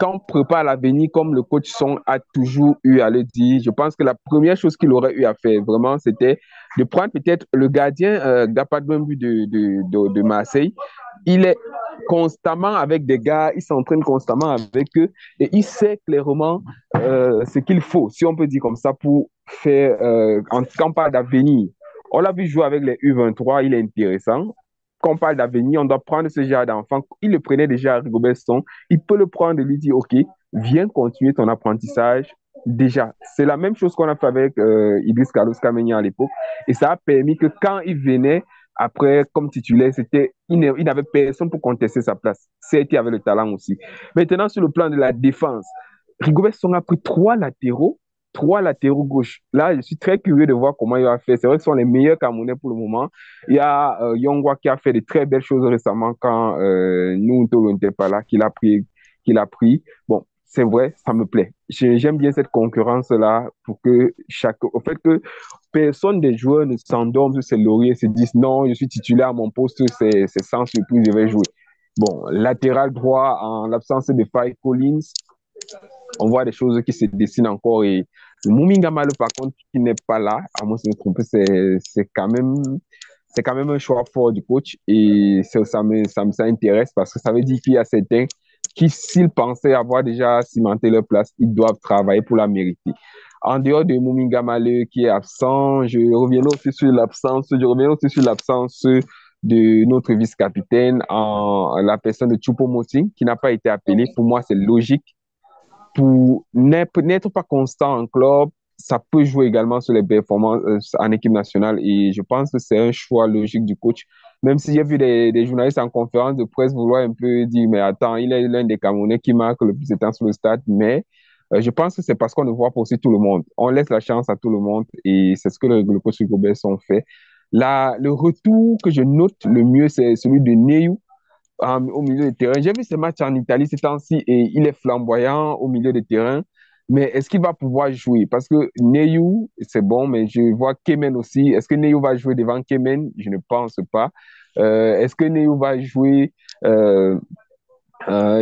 quand on prépare l'avenir, comme le coach Song a toujours eu à le dire, je pense que la première chose qu'il aurait eu à faire, vraiment, c'était de prendre peut-être le gardien Gapadwembu de Marseille. Il est constamment avec des gars, il s'entraîne constamment avec eux et il sait clairement ce qu'il faut, si on peut dire comme ça, pour faire, en quand on parle d'avenir. On l'a vu jouer avec les U23, il est intéressant. Quand on parle d'avenir, on doit prendre ce genre d'enfant. Il le prenait déjà à Rigobert Song. Il peut le prendre et lui dire, OK, viens continuer ton apprentissage. Déjà, c'est la même chose qu'on a fait avec Idriss Carlos Kamenia à l'époque. Et ça a permis que quand il venait, après, comme titulaire, il n'avait personne pour contester sa place. C'était avait le talent aussi. Maintenant, sur le plan de la défense, Rigobert Song a pris 3 latéraux gauche. Là, je suis très curieux de voir comment il va faire. C'est vrai que ce sont les meilleurs Camerounais pour le moment. Il y a Yongwa qui a fait de très belles choses récemment quand nous n'étions pas là, qu'il a pris. Bon, c'est vrai, ça me plaît. J'aime bien cette concurrence-là pour que au fait que personne des joueurs ne s'endorme sur ses lauriers et se disent non, je suis titulaire à mon poste, c'est sans surprise, je vais jouer. Bon, latéral droit, en l'absence de Faye Collins, on voit des choses qui se dessinent encore et Muminga Malo, par contre, qui n'est pas là, à moins de me tromper, c'est quand même un choix fort du coach et ça intéresse parce que ça veut dire qu'il y a certains qui, s'ils pensaient avoir déjà cimenté leur place, ils doivent travailler pour la mériter. En dehors de Muminga Malo qui est absent, je reviens aussi sur l'absence de notre vice-capitaine en la personne de Choupo-Moting qui n'a pas été appelé. Pour moi, c'est logique pour n'être pas constant en club, ça peut jouer également sur les performances en équipe nationale et je pense que c'est un choix logique du coach Même si j'ai vu des journalistes en conférence de presse vouloir un peu dire, mais attends, il est l'un des Camerounais qui marque le plus de temps sur le stade. Mais je pense que c'est parce qu'on ne voit pas aussi tout le monde. On laisse la chance à tout le monde et c'est ce que le coach Rigobert ont fait. Là, le retour que je note le mieux, c'est celui de Neyou au milieu de terrain. J'ai vu ce match en Italie ces temps-ci et il est flamboyant au milieu de terrain. Mais est-ce qu'il va pouvoir jouer? Parce que Neyou, c'est bon, mais je vois Kemen aussi. Est-ce que Neyou va jouer devant Kemen? Je ne pense pas. Est-ce que Neyou va jouer euh,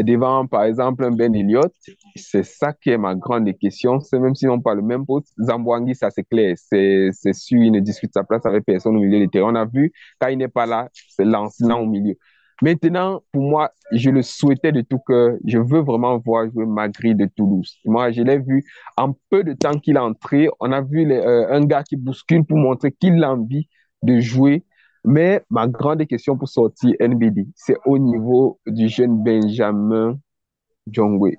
devant, par exemple, un Ben Elliott? C'est ça qui est ma grande question. C'est même si on parle le même poste. Zambouangui, ça c'est clair. C'est sûr, il ne discute sa place avec personne au milieu du terrain. On a vu, quand il n'est pas là, c'est Lancelin au milieu. Maintenant, pour moi, je le souhaitais de tout cœur. Je veux vraiment voir jouer Magri de Toulouse. Moi, je l'ai vu en peu de temps qu'il est entré. On a vu un gars qui bouscule pour montrer qu'il a envie de jouer. Mais ma grande question pour sortir NBD, c'est au niveau du jeune Benjamin Jongwe.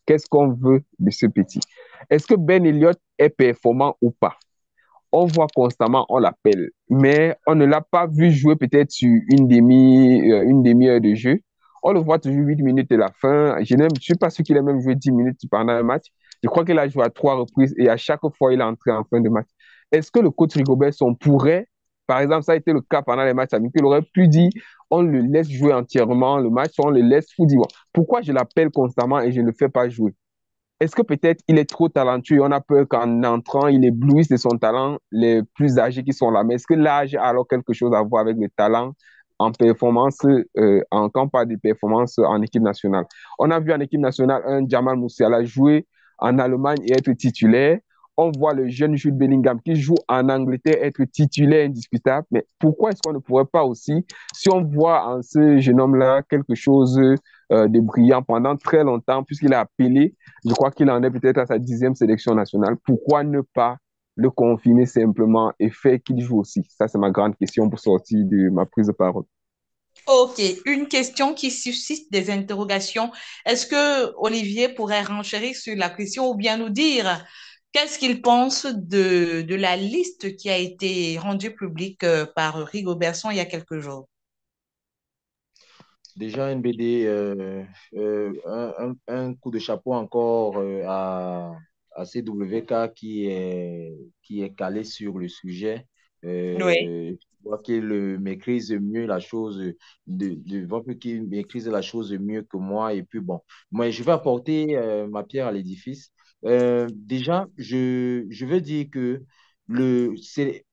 Qu'est-ce qu'on veut de ce petit? Est-ce que Ben Elliott est performant ou pas? On voit constamment, on l'appelle, mais on ne l'a pas vu jouer peut-être sur une demi-heure de jeu. On le voit toujours 8 minutes de la fin. Je ne suis pas sûr qu'il ait même joué 10 minutes pendant un match. Je crois qu'il a joué à 3 reprises et à chaque fois, il est entré en fin de match. Est-ce que le coach Rigobert pourrait, par exemple, ça a été le cas pendant les matchs amicaux, il aurait pu dire on le laisse jouer entièrement le match, on le laisse fou dire pourquoi je l'appelle constamment et je ne le fais pas jouer? Est-ce que peut-être il est trop talentueux et on a peur qu'en entrant, il éblouisse de son talent les plus âgés qui sont là? Mais est-ce que l'âge a alors quelque chose à voir avec le talent en performance, quand on parle de performance en équipe nationale? On a vu en équipe nationale un Jamal Musiala jouer en Allemagne et être titulaire. On voit le jeune Jude Bellingham qui joue en Angleterre être titulaire indiscutable. Mais pourquoi est-ce qu'on ne pourrait pas aussi, si on voit en ce jeune homme-là quelque chose de brillant pendant très longtemps, puisqu'il a appelé, je crois qu'il en est peut-être à sa 10e sélection nationale. Pourquoi ne pas le confirmer simplement et faire qu'il joue aussi? Ça, c'est ma grande question pour sortir de ma prise de parole. Ok, une question qui suscite des interrogations. Est-ce que Olivier pourrait renchérir sur la question ou bien nous dire qu'est-ce qu'il pense de la liste qui a été rendue publique par Rigobertson il y a quelques jours? Déjà, NBD, un coup de chapeau encore à CWK qui est calé sur le sujet. Oui. Je vois qu'il maîtrise mieux la chose, je vois qu'il maîtrise la chose mieux que moi. Et puis bon, moi, je vais apporter ma pierre à l'édifice. Déjà, je veux dire que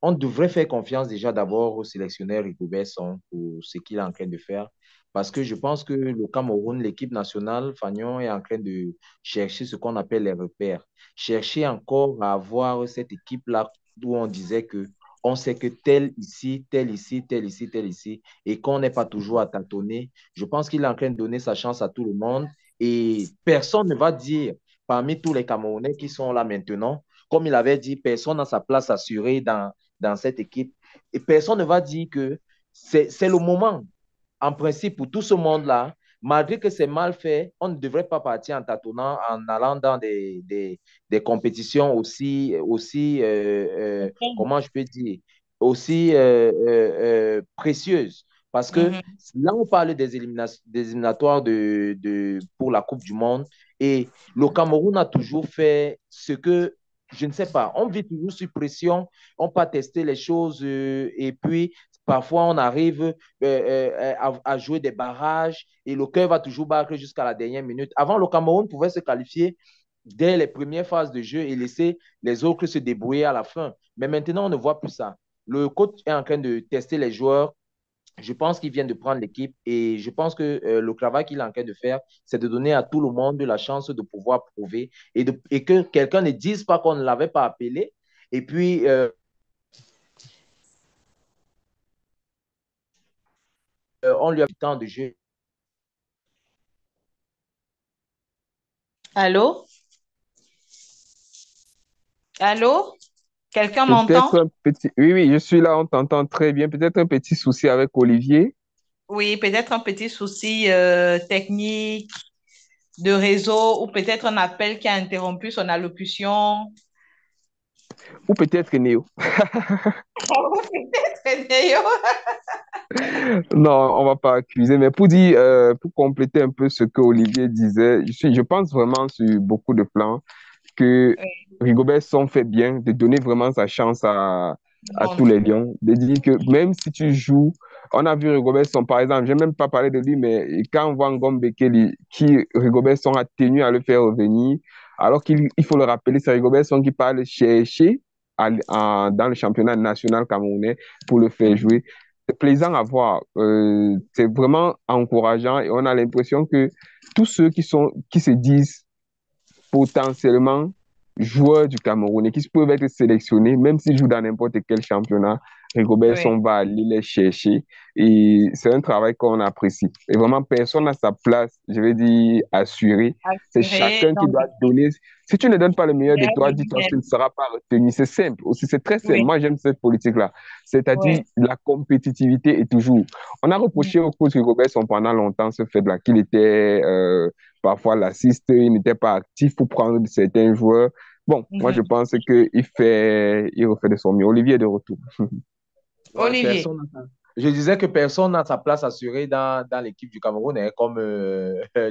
on devrait faire confiance déjà d'abord au sélectionneur Rigobert Song pour ce qu'il est en train de faire. Parce que je pense que le Cameroun, l'équipe nationale, Fagnon est en train de chercher ce qu'on appelle les repères. Chercher encore à avoir cette équipe-là où on disait que on sait que tel ici, tel ici, tel ici, tel ici, et qu'on n'est pas toujours à tâtonner. Je pense qu'il est en train de donner sa chance à tout le monde et personne ne va dire, parmi tous les Camerounais qui sont là maintenant, comme il avait dit, personne n'a sa place assurée dans cette équipe et personne ne va dire que c'est le moment en principe, pour tout ce monde-là, malgré que c'est mal fait, on ne devrait pas partir en tâtonnant, en allant dans des compétitions comment je peux dire, aussi précieuses. Parce que Mhm. là, on parle des éliminatoires pour la Coupe du Monde et le Cameroun a toujours fait ce que, je ne sais pas, on vit toujours sous pression, on peut tester les choses et puis parfois on arrive à jouer des barrages et le cœur va toujours battre jusqu'à la dernière minute. Avant, le Cameroun pouvait se qualifier dès les premières phases de jeu et laisser les autres se débrouiller à la fin. Mais maintenant, on ne voit plus ça. Le coach est en train de tester les joueurs. Je pense qu'il vient de prendre l'équipe et je pense que le travail qu'il est en train de faire, c'est de donner à tout le monde la chance de pouvoir prouver et que quelqu'un ne dise pas qu'on ne l'avait pas appelé. Et puis, on lui a mis tant de jeu. Allô? Allô? Quelqu'un m'entend? Peut-être un petit... Oui, oui, je suis là, on t'entend très bien. Peut-être un petit souci avec Olivier. Oui, peut-être un petit souci technique de réseau ou peut-être un appel qui a interrompu son allocution. Ou peut-être Néo. Peut-être, Néo. Non, on va pas accuser, mais pour compléter un peu ce que Olivier disait, je pense vraiment sur beaucoup de plans que Oui, Rigobert Song fait bien de donner vraiment sa chance du à tous monde. les Lions, de dire que même si tu joues, on a vu Rigobert Song, par exemple, je n'ai même pas parlé de lui, mais quand on voit Ngom Bekele, qui Rigobert Song a tenu à le faire revenir, alors qu'il faut le rappeler, c'est Rigobert Song qui parle chercher dans le championnat national camerounais pour le faire Mhm. jouer. C'est plaisant à voir, c'est vraiment encourageant et on a l'impression que tous ceux qui se disent potentiellement joueurs du Cameroun et qui peuvent être sélectionnés, même s'ils jouent dans n'importe quel championnat, Rigobert Oui, Song va aller les chercher. Et c'est un travail qu'on apprécie. Et vraiment, personne n'a sa place, je vais dire, assurée. C'est assuré chacun qui dans doit l'équipe. donner. Si tu ne donnes pas le meilleur de Meilleur de toi, dis-toi que tu ne lui-même. seras pas retenu. C'est simple aussi, c'est très simple. Oui, Moi, j'aime cette politique-là. C'est-à-dire, oui. la compétitivité est toujours. On a Mhm. reproché au coach Rigobert Song pendant longtemps ce fait-là, qu'il était parfois l'assiste, il n'était pas actif pour prendre certains joueurs. Bon, moi je Mhm. pense il refait de son mieux. Olivier est de retour. Ouais, Olivier. je disais que personne n'a sa place assurée dans l'équipe du Cameroun, hein, comme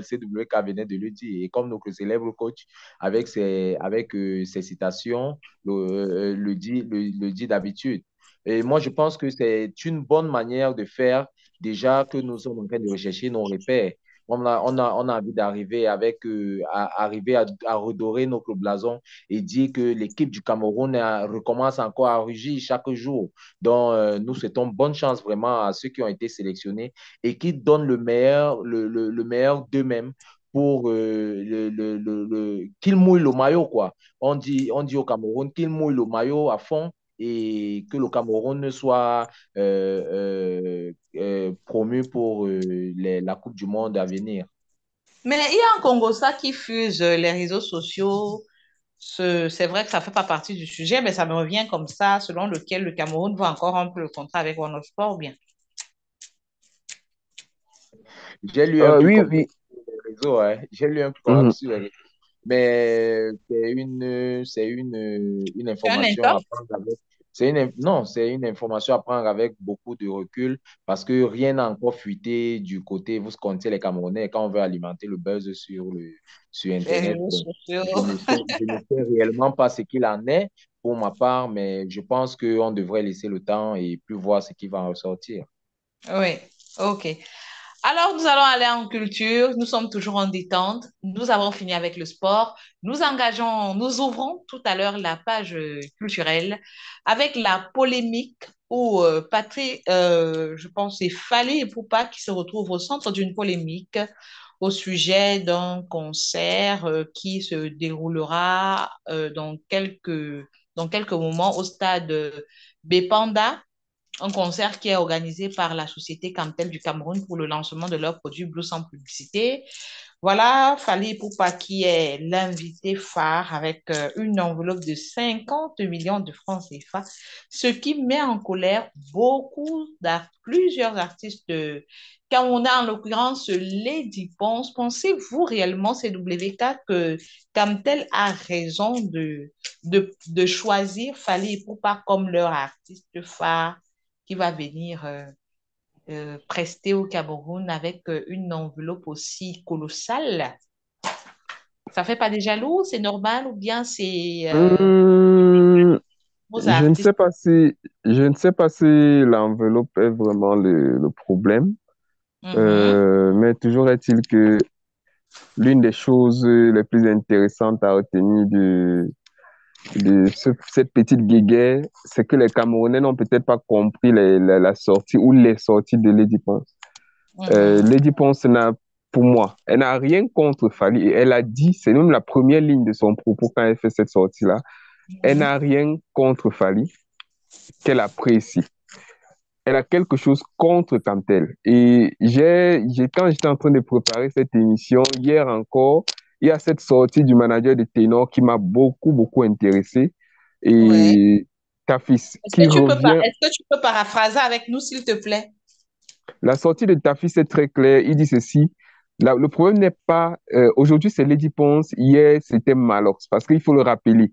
CWK venait de le dire, et comme notre célèbre coach, avec ses citations, le dit d'habitude. Et moi, je pense que c'est une bonne manière de faire, déjà que nous sommes en train de rechercher nos repères. On a envie d'arriver arriver à redorer notre blason et dire que l'équipe du Cameroun recommence encore à rugir chaque jour. Donc, nous souhaitons bonne chance vraiment à ceux qui ont été sélectionnés et qui donnent le meilleur d'eux-mêmes pour qu'ils mouillent le maillot, quoi. On dit au Cameroun qu'ils mouillent le maillot à fond et que le Cameroun soit promu pour la Coupe du Monde à venir. Mais il y a un Congo ça qui fuse les réseaux sociaux. C'est vrai que ça ne fait pas partie du sujet, mais ça me revient comme ça, selon lequel le Cameroun va encore rompre le contrat avec One of Sport, bien. J'ai lu un peu Oui, comme ça oui. sur les réseaux, hein. J'ai lu un peu comme ça Mhm. sur les réseaux. Mais c'est une C'est un information intox? à prendre avec. Non, c'est une information à prendre avec beaucoup de recul parce que rien n'a encore fuité du côté, vous comptez les Camerounais, quand on veut alimenter le buzz sur Les Internet. réseaux Bon, sociaux. je ne sais réellement pas ce qu'il en est pour ma part, mais je pense qu'on devrait laisser le temps et puis voir ce qui va en ressortir. Oui, ok. Alors, nous allons aller en culture. Nous sommes toujours en détente. Nous avons fini avec le sport. Nous ouvrons tout à l'heure la page culturelle avec la polémique où Patrick, je pense, c'est Fally et Poupa qui se retrouvent au centre d'une polémique au sujet d'un concert qui se déroulera dans quelques moments au stade Bepanda, un concert qui est organisé par la société Camtel du Cameroun pour le lancement de leur produit Blue sans publicité. Voilà, Fally Poupa qui est l'invité phare avec une enveloppe de 50 millions de francs CFA, ce qui met en colère plusieurs artistes camerounais, en l'occurrence Lady Pons. Pensez-vous réellement, CWK, que Camtel a raison de choisir Fally Poupa comme leur artiste phare qui va venir prester au Cameroun avec une enveloppe aussi colossale? Ça fait pas des jaloux, c'est normal ou bien c'est Hum, aux je ne sais artistes? pas je ne sais pas si l'enveloppe est vraiment le problème. Mhm. Mais toujours est-il que l'une des choses les plus intéressantes à retenir de cette petite guéguerre, c'est que les Camerounais n'ont peut-être pas compris la sortie ou les sorties de Lady Pons. Mhm. Lady Pons pour moi, elle n'a rien contre Fally et elle a dit, c'est même la première ligne de son propos quand elle fait cette sortie-là, elle Mhm. n'a rien contre Fally, qu'elle apprécie. Elle a quelque chose contre Cantel. Et quand j'étais en train de préparer cette émission, hier encore, il y a cette sortie du manager de Ténor qui m'a beaucoup, beaucoup intéressé. Ouais. Et Tafis, qui revient. Est-ce que tu peux paraphraser avec nous, s'il te plaît? La sortie de Tafis est très claire. Il dit ceci. Le problème n'est pas. Aujourd'hui, c'est Lady Ponce. Hier, c'était Malox. Parce qu'il faut le rappeler,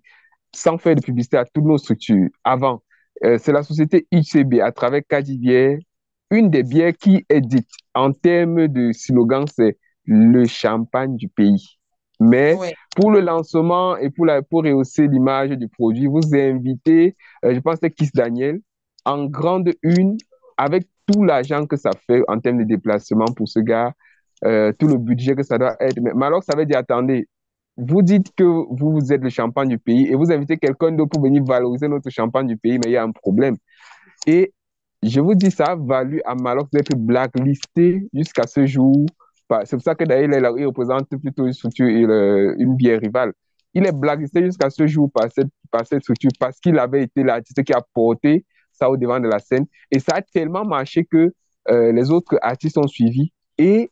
sans faire de publicité à toutes nos structures. Avant, c'est la société UCB à travers Cadivière une des bières qui est dite en termes de slogan, c'est le champagne du pays. Mais Ouais. pour le lancement et pour rehausser l'image du produit, vous invitez, je pense que c'est Kiss Daniel, en grande une, avec tout l'argent que ça fait en termes de déplacement pour ce gars, tout le budget que ça doit être. Mais alors, ça veut dire, attendez, vous dites que vous êtes le champagne du pays et vous invitez quelqu'un d'autre pour venir valoriser notre champagne du pays, mais il y a un problème. Et je vous dis, ça a valu à Malox d'être blacklisté jusqu'à ce jour. C'est pour ça que d'ailleurs, il représente plutôt une structure, une bière rivale. Il est blacklisté jusqu'à ce jour par cette structure parce qu'il avait été l'artiste qui a porté ça au devant de la scène. Et ça a tellement marché que les autres artistes ont suivi. Et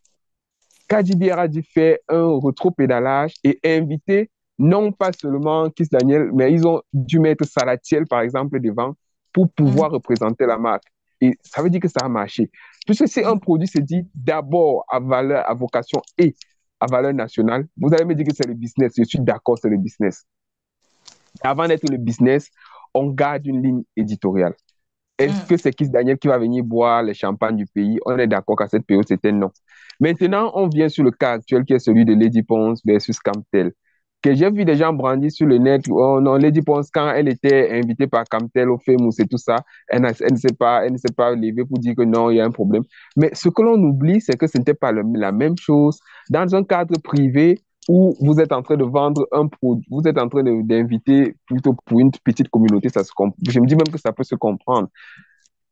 Kadjibier a dû faire un rétro-pédalage et inviter non pas seulement Kiss Daniel, mais ils ont dû mettre Salatiel, par exemple, devant pour pouvoir représenter la marque. Et ça veut dire que ça a marché. Puisque c'est un produit, c'est dit d'abord à valeur, à vocation et à valeur nationale. Vous allez me dire que c'est le business. Je suis d'accord, c'est le business. Avant d'être le business, on garde une ligne éditoriale. Est-ce que c'est Kiss Daniel qui va venir boire les champagnes du pays? On est d'accord qu'à cette période, c'était non. Maintenant, on vient sur le cas actuel qui est celui de Lady Pons versus Camtel. Que j'ai vu des gens brandir sur le net, oh non, Lady Pons, quand elle était invitée par Camtel au Famous et tout ça, elle ne s'est pas levée pour dire que non, il y a un problème. Mais ce que l'on oublie, c'est que ce n'était pas la même chose. Dans un cadre privé, où vous êtes en train de vendre un produit, vous êtes en train d'inviter plutôt pour une petite communauté, je me dis même que ça peut se comprendre.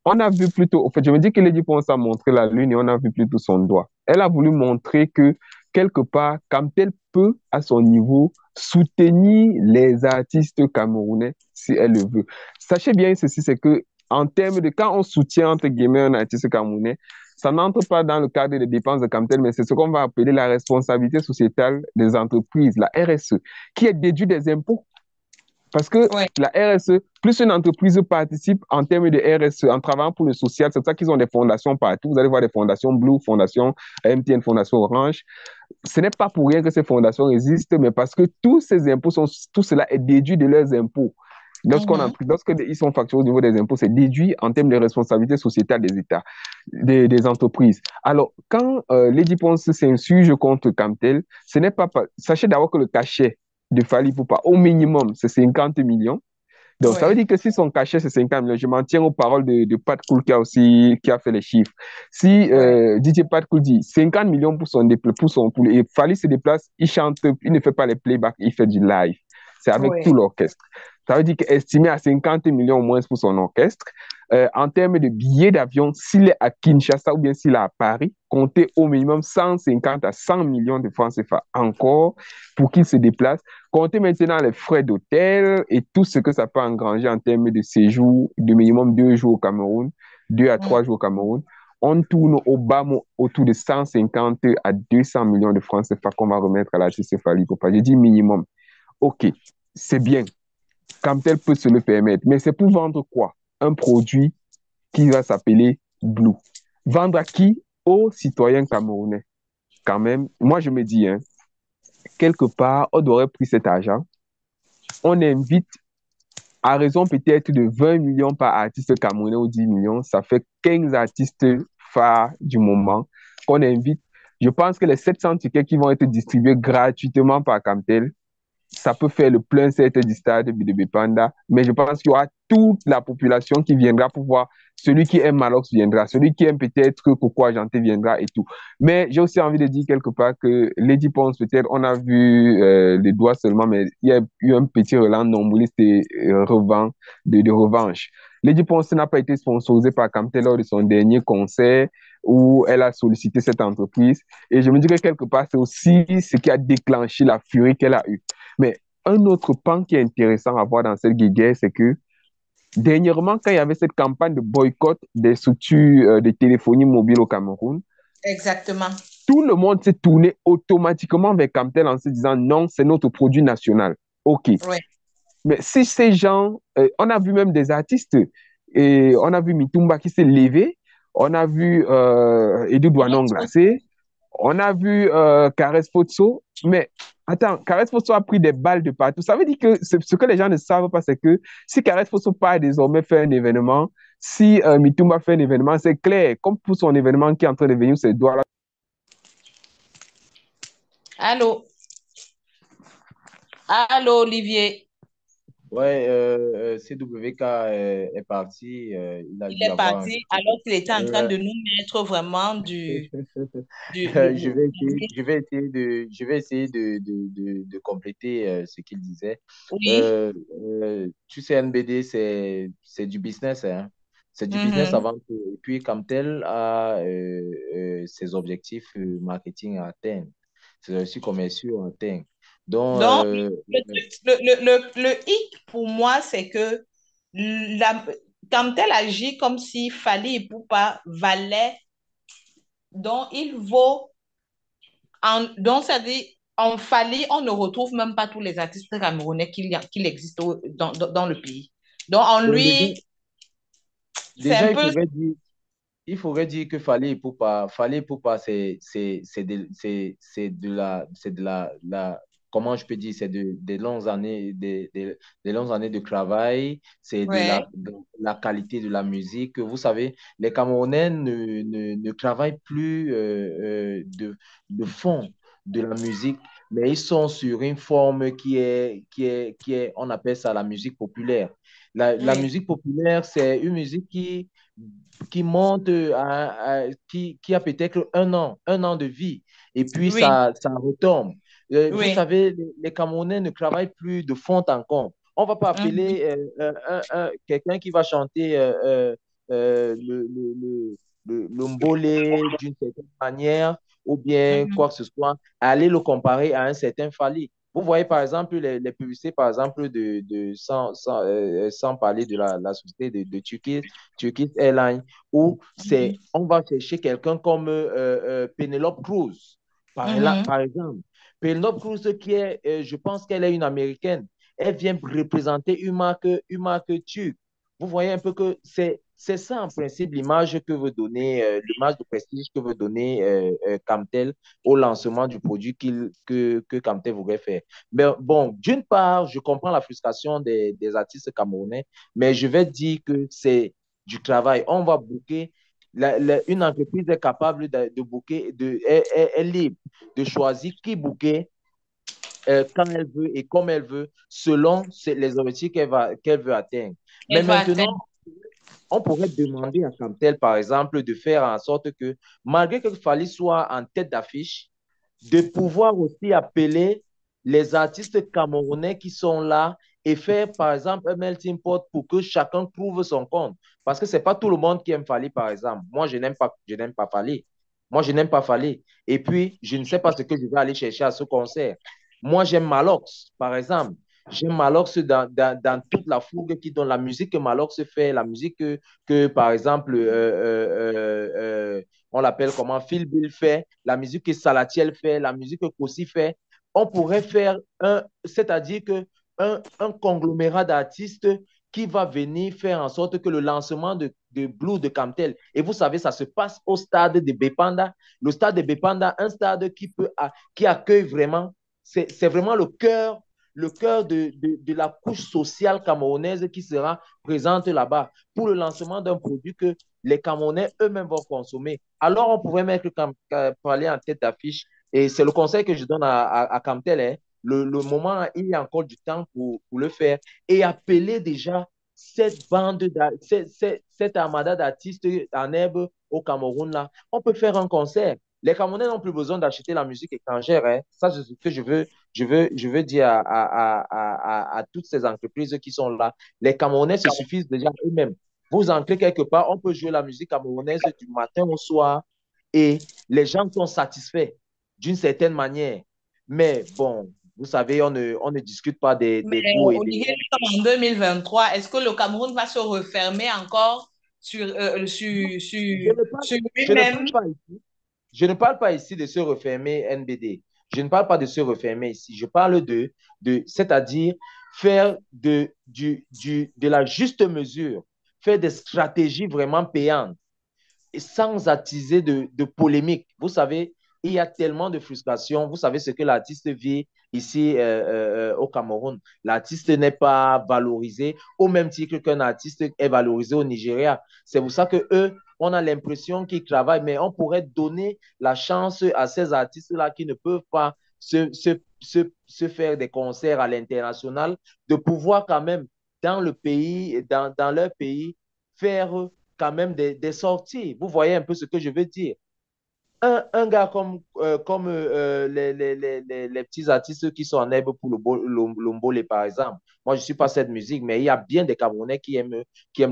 On a vu plutôt, en fait, je me dis que Lady Pons a montré la lune et on a vu plutôt son doigt. Elle a voulu montrer que, quelque part, quand elle peut, à son niveau, soutenir les artistes camerounais, si elle le veut. Sachez bien ceci, c'est que, en termes de, quand on soutient, entre guillemets, un artiste camerounais, ça n'entre pas dans le cadre des dépenses de Camtel, mais c'est ce qu'on va appeler la responsabilité sociétale des entreprises, la RSE, qui est déduite des impôts. Parce que Ouais. la RSE, plus une entreprise participe en termes de RSE, en travaillant pour le social, c'est pour ça qu'ils ont des fondations partout. Vous allez voir des fondations Blue, Fondation MTN, Fondation Orange. Ce n'est pas pour rien que ces fondations existent, mais parce que tous ces impôts, tout cela est déduit de leurs impôts. Lorsqu'ils sont facturés au niveau des impôts, c'est déduit en termes de responsabilité sociétale des États, des entreprises. Alors, quand Lady Pons s'insurge contre Camtel, ce n'est pas. Sachez d'abord que le cachet de Fally Ipupa, au minimum, c'est 50 millions. Donc, ça veut dire que si son cachet, c'est 50 millions, je m'en tiens aux paroles de Pat Cool qui a fait les chiffres. Si DJ Pat Cool dit 50 millions et Fally se déplace, il chante, il ne fait pas les playbacks, il fait du live. C'est avec tout l'orchestre. Ça veut dire qu'estimé à 50 millions au moins pour son orchestre. En termes de billets d'avion, s'il est à Kinshasa ou bien s'il est à Paris, comptez au minimum 150 à 100 millions de francs CFA encore pour qu'il se déplace. Comptez maintenant les frais d'hôtel et tout ce que ça peut engranger en termes de séjour de minimum 2 jours au Cameroun, 2 à 3 jours au Cameroun. On tourne au bas mot autour de 150 à 200 millions de francs CFA qu'on va remettre à l'artiste Fally Ipupa. J'ai dit minimum. OK, c'est bien. Camtel peut se le permettre. Mais c'est pour vendre quoi? Un produit qui va s'appeler Blue. Vendre à qui? Aux citoyens camerounais. Quand même, moi je me dis, hein, quelque part, on aurait pris cet argent. On invite, à raison peut-être de 20 millions par artiste camerounais ou 10 millions, ça fait 15 artistes phares du moment qu'on invite. Je pense que les 700 tickets qui vont être distribués gratuitement par Camtel, ça peut faire le plein certes du stade de Bepanda, mais je pense qu'il y aura toute la population qui viendra pour voir. Celui qui aime Malox viendra, celui qui aime peut-être Coco Ajanté viendra et tout. Mais j'ai aussi envie de dire quelque part que Lady Pons, peut-être, on a vu les doigts seulement, mais il y a eu un petit relan nombriliste et de revanche. Lady Pons n'a pas été sponsorisée par Camtel lors de son dernier concert où elle a sollicité cette entreprise. Et je me dis que quelque part, c'est aussi ce qui a déclenché la furie qu'elle a eue. Mais un autre pan qui est intéressant à voir dans cette guerre, c'est que dernièrement, quand il y avait cette campagne de boycott des structures de téléphonie mobile au Cameroun, exactement, tout le monde s'est tourné automatiquement vers Camtel en se disant non, c'est notre produit national. OK. ouais. Mais si ces gens, on a vu même des artistes, et on a vu Mitumba qui s'est levé, on a vu Edu Douanon glacé, on a vu Caresse Fotso, mais attends, Caresse Fotso a pris des balles de partout. Ça veut dire que ce que les gens ne savent pas, c'est que si Caresse Fotso part désormais faire un événement, Si Mitumba fait un événement, c'est clair. Comme pour son événement qui est en train de venir, c'est doit là. Allô? Allô, Olivier? Ouais, CWK est parti. Il a Il dû est avoir un parti souci. alors qu'il était en train Euh, de nous mettre vraiment du- je vais essayer de compléter ce qu'il disait. Oui. Euh, Tu sais, NBD, c'est du business, hein. C'est du business Mhm. avant tout. Et puis, comme tel, a ses objectifs marketing à atteindre, ses objectifs commerciaux à atteindre. Donc, Donc, le hic pour moi, c'est que la, quand elle agit comme si Fally Ipupa valait, donc il vaut, donc ça dit, en Fally, on ne retrouve même pas tous les artistes camerounais qu'il existe dans le pays. Donc, en bon, déjà, lui, c'est un déjà, peu, il faudrait dire que Fally Ipupa, c'est de comment je peux dire, des longues années, des longues années de travail, c'est ouais, de la qualité de la musique. Vous savez, les Camerounais ne travaillent plus de fond de la musique, mais ils sont sur une forme on appelle ça la musique populaire. La oui, musique populaire, c'est une musique qui monte, qui a peut-être un an de vie, et puis oui, ça retombe. Vous oui. savez, les Camerounais ne travaillent plus de fond en comble. On ne va pas Mhm, appeler quelqu'un qui va chanter le mbolé d'une certaine manière, ou bien mhm, quoi que ce soit, aller le comparer à un certain Fally. Vous voyez, par exemple, les publicités, par exemple, sans parler de la société de Turkish Airlines, où on va chercher quelqu'un comme Penelope Cruz, mhm. par exemple. Penelope Cruz, je pense qu'elle est une Américaine. Elle vient représenter une marque turque. Vous voyez un peu que c'est ça, en principe, l'image que veut donner, l'image de prestige que veut donner Camtel au lancement du produit que Camtel voudrait faire. Mais bon, d'une part, je comprends la frustration des artistes camerounais, mais je vais dire que c'est du travail. On va booker. Une entreprise est capable de booker, est libre de choisir qui booker quand elle veut et comme elle veut, selon les objectifs qu'elle veut atteindre. Mais Elle va maintenant, atteindre. on pourrait demander à Camtel, par exemple, de faire en sorte que, malgré que Fally soit en tête d'affiche, de pouvoir aussi appeler les artistes camerounais qui sont là et faire, par exemple, un melting pot pour que chacun trouve son compte. Parce que ce n'est pas tout le monde qui aime Fally, par exemple. Moi, je n'aime pas Fally. Moi, je n'aime pas Fally. Et puis, je ne sais pas ce que je vais aller chercher à ce concert. Moi, j'aime Malox, par exemple. J'aime Malox dans toute la fougue qui donne la musique que Malox fait, la musique par exemple, on l'appelle comment, Phil Bill fait, la musique que Salatiel fait, la musique que Kossi fait. On pourrait faire c'est-à-dire que un conglomérat d'artistes qui va venir faire en sorte que le lancement de Blue de Camtel, et vous savez, ça se passe au stade de Bepanda. Le stade de Bepanda, un stade qui accueille vraiment, c'est vraiment le cœur de la couche sociale camerounaise qui sera présente là-bas pour le lancement d'un produit que les Camerounais eux-mêmes vont consommer. Alors, on pourrait mettre parler en tête d'affiche. Et c'est le conseil que je donne à Camtel. Hein. Le moment, il y a encore du temps pour le faire. Et appeler déjà cette bande, cette armada d'artistes en herbe au Cameroun, là. On peut faire un concert. Les Camerounais n'ont plus besoin d'acheter la musique étrangère. Hein. Ça, c'est ce que je veux dire à toutes ces entreprises qui sont là. Les Camerounais se suffisent déjà eux-mêmes. Vous entrez quelque part, on peut jouer la musique camerounaise du matin au soir et les gens sont satisfaits d'une certaine manière. Mais bon, vous savez, on ne discute pas des Mais pour et des Olivier, contre. comme en 2023, est-ce que le Cameroun va se refermer encore sur Je ne parle lui-même? pas ici. Je ne parle pas ici de se refermer NBD. Je ne parle pas de se refermer ici. Je parle c'est-à-dire faire de la juste mesure, faire des stratégies vraiment payantes et sans attiser de polémique. Vous savez, il y a tellement de frustration. Vous savez ce que l'artiste vit ici au Cameroun. L'artiste n'est pas valorisé au même titre qu'un artiste est valorisé au Nigeria. C'est pour ça que eux, on a l'impression qu'ils travaillent, mais on pourrait donner la chance à ces artistes-là qui ne peuvent pas se faire des concerts à l'international, de pouvoir quand même, dans le pays, dans leur pays, faire quand même des sorties. Vous voyez un peu ce que je veux dire. Un gars comme les petits artistes qui sont en herbe pour l'Ombole, par exemple. Moi, je ne suis pas cette musique, mais il y a bien des Camerounais qui aiment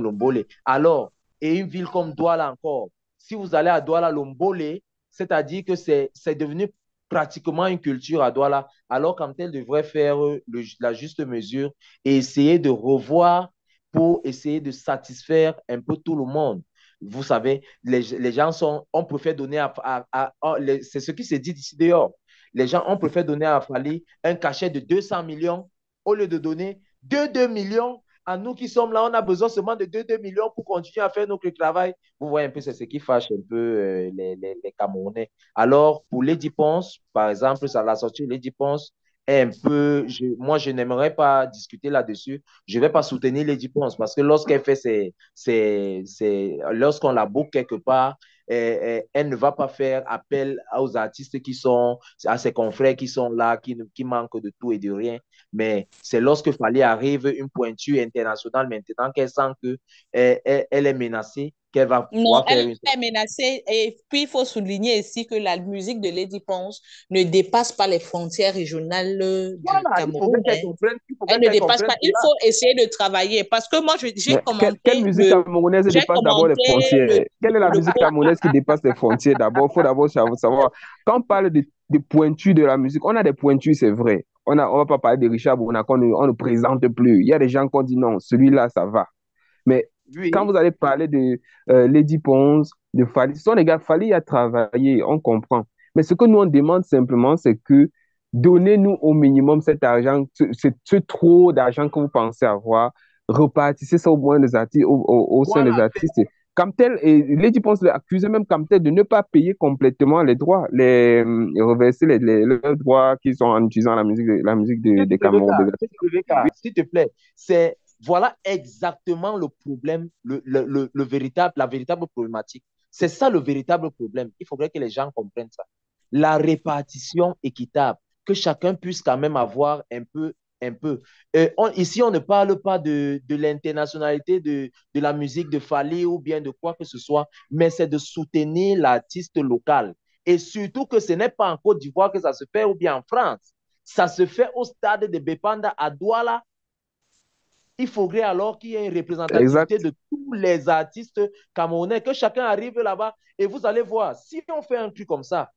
l'Ombole. Alors, et une ville comme Douala encore, si vous allez à Douala, l'Ombole, c'est-à-dire que c'est devenu pratiquement une culture à Douala, alors quand elle devrait faire la juste mesure et essayer de revoir pour essayer de satisfaire un peu tout le monde. Vous savez, les gens sont, on préfère donner c'est ce qui se dit d'ici dehors. Les gens, on préfère donner à Fali un cachet de 200 millions au lieu de donner 2 millions à nous qui sommes là. On a besoin seulement de 2 millions pour continuer à faire notre travail. Vous voyez un peu, c'est ce qui fâche un peu les Camerounais. Alors, pour Lady Ponce, par exemple, ça l'a sorti, Lady Ponce est un peu, moi, je n'aimerais pas discuter là-dessus. Je ne vais pas soutenir Lady Ponce parce que lorsqu'elle fait lorsqu'on la book quelque part, elle ne va pas faire appel aux artistes qui sont, à ses confrères qui sont là, qui manquent de tout et de rien. Mais c'est lorsque Fally arrive une pointure internationale maintenant qu'elle sent qu'elle est menacée, qu'elle va Non, pouvoir elle faire une... est menacée. Et puis, il faut souligner ici que la musique de Lady Ponce ne dépasse pas les frontières régionales du Voilà, Cameroun, hein. il Elle faudrait ne qu'elle dépasse comprenne pas. Il cela. faut essayer de travailler. Parce que moi, Mais quelle musique camerounaise j'ai dépasse d'abord les commenté frontières? Quelle est la musique camerounaise qui dépasse les frontières d'abord? Il faut d'abord savoir. Quand on parle de pointus de la musique, on a des pointus, c'est vrai. On va pas parler de Richard Bourna on ne présente plus. Il y a des gens qui ont dit non, celui-là, ça va. Mais quand Oui, vous allez parler de Lady Ponce, de Fally, ce sont les gars, Fally a travaillé, on comprend. Mais ce que nous, on demande simplement, c'est que donnez-nous au minimum cet argent, ce trop d'argent que vous pensez avoir, repartissez ça au moins des artistes, au sein des voilà. artistes. Camtel, et Lady Ponce accusait même Camtel de ne pas payer complètement les droits, reverser leurs droits qu'ils ont en utilisant des Cameroun. S'il te plaît, voilà exactement le problème, la véritable problématique. C'est ça le véritable problème. Il faudrait que les gens comprennent ça. La répartition équitable, que chacun puisse quand même avoir un peu, un peu. Ici, on ne parle pas de l'internationalité de la musique de Fally ou bien de quoi que ce soit, mais c'est de soutenir l'artiste local. Et surtout que ce n'est pas en Côte d'Ivoire que ça se fait ou bien en France. Ça se fait au stade de Bepanda à Douala. Il faudrait alors qu'il y ait une représentativité Exact. de tous les artistes camerounais, que chacun arrive là-bas et vous allez voir, si on fait un truc comme ça,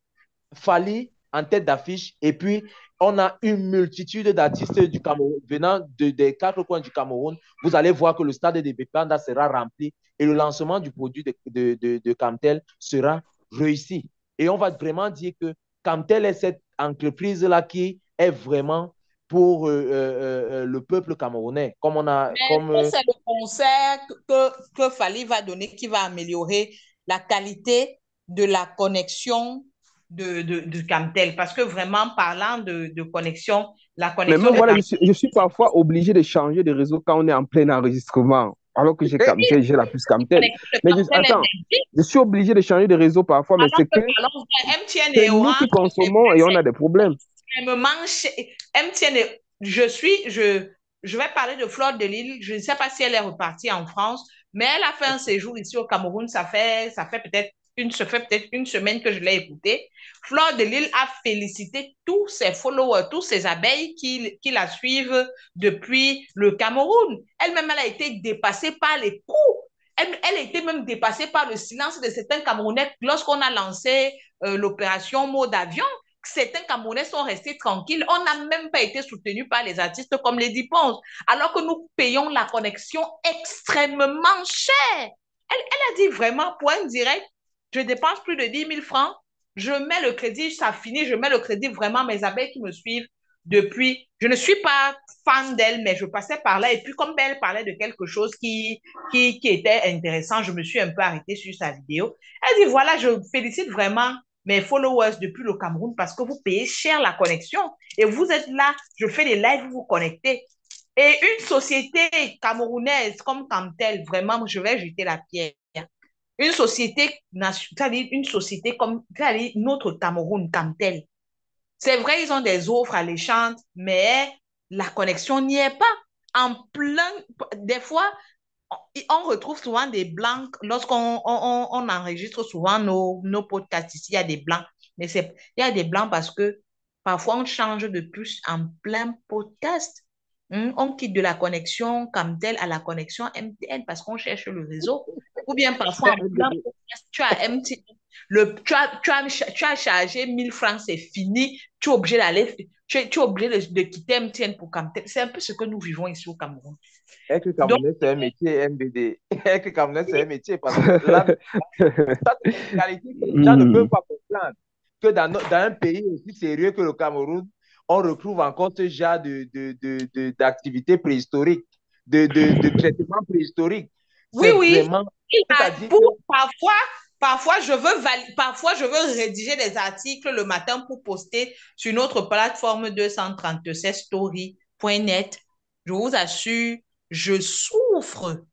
Fally en tête d'affiche et puis on a une multitude d'artistes du Cameroun venant des quatre coins du Cameroun, vous allez voir que le stade de Bepanda sera rempli et le lancement du produit de Camtel sera réussi. Et on va vraiment dire que Camtel est cette entreprise-là qui est vraiment pour le peuple camerounais. Comme on a, Mais comme, c'est le concert que Fally va donner qui va améliorer la qualité de la connexion de Camtel. Parce que vraiment, parlant de connexion, la Mais connexion même de voilà, Camtel, je suis parfois obligé de changer de réseau quand on est en plein enregistrement, alors que j'ai la puce la Camtel. connexion de Mais Camtel est attends, belle. je suis obligé de changer de réseau parfois, mais Alors c'est que, que alors, MTN c'est et nous Orange, qui consommons et on a des problèmes. extrêmement cher. MTN, je vais parler de Flore de Lille. Je ne sais pas si elle est repartie en France, mais elle a fait un séjour ici au Cameroun. Ça fait peut-être une semaine que je l'ai écoutée. Flore de Lille a félicité tous ses followers, tous ses abeilles qui la suivent depuis le Cameroun. Elle-même, elle a été dépassée par les coups. Elle a été même dépassée par le silence de certains Camerounais lorsqu'on a lancé l'opération mot d'avion. Certains Camerounais sont restés tranquilles. On n'a même pas été soutenus par les artistes comme Lady Ponce, alors que nous payons la connexion extrêmement cher. Elle a dit vraiment, point direct, je dépense plus de 10 000 francs, je mets le crédit, ça finit, je mets le crédit vraiment mes abeilles qui me suivent depuis. Je ne suis pas fan d'elle, mais je passais par là. Et puis, comme elle parlait de quelque chose qui était intéressant, je me suis un peu arrêtée sur sa vidéo. Elle dit, voilà, je félicite vraiment mes followers depuis le Cameroun parce que vous payez cher la connexion et vous êtes là, je fais des lives, vous vous connectez. Et une société camerounaise comme Camtel, vraiment, je vais jeter la pierre. Une société, c'est-à-dire une société comme notre Cameroun, Camtel. C'est vrai, ils ont des offres alléchantes, mais la connexion n'y est pas. En plein, des fois, on retrouve souvent des blancs lorsqu'on enregistre souvent nos podcasts ici, il y a des blancs. Mais il y a des blancs parce que parfois on change de puce en plein podcast. On quitte de la connexion Camtel à la connexion MTN parce qu'on cherche le réseau. Ou bien parfois en plein podcast, tu as MTN. Tu as chargé 1000 francs, c'est fini. Tu es obligé d'aller, tu es obligé de quitter MTN pour Camtel. C'est un peu ce que nous vivons ici au Cameroun. Être Donc, Camerounais, c'est un métier, MBD. Être Camerounais, c'est un métier parce que là, ça, c'est une qualité que les gens ne peuvent pas comprendre. Que dans un pays aussi sérieux que le Cameroun, on retrouve encore ce genre d'activités préhistoriques, de traitements préhistoriques. oui, C'est oui. vraiment. C'est-à-dire que Parfois, parfois, je veux rédiger des articles le matin pour poster sur notre plateforme 237story.net. Je vous assure, je souffre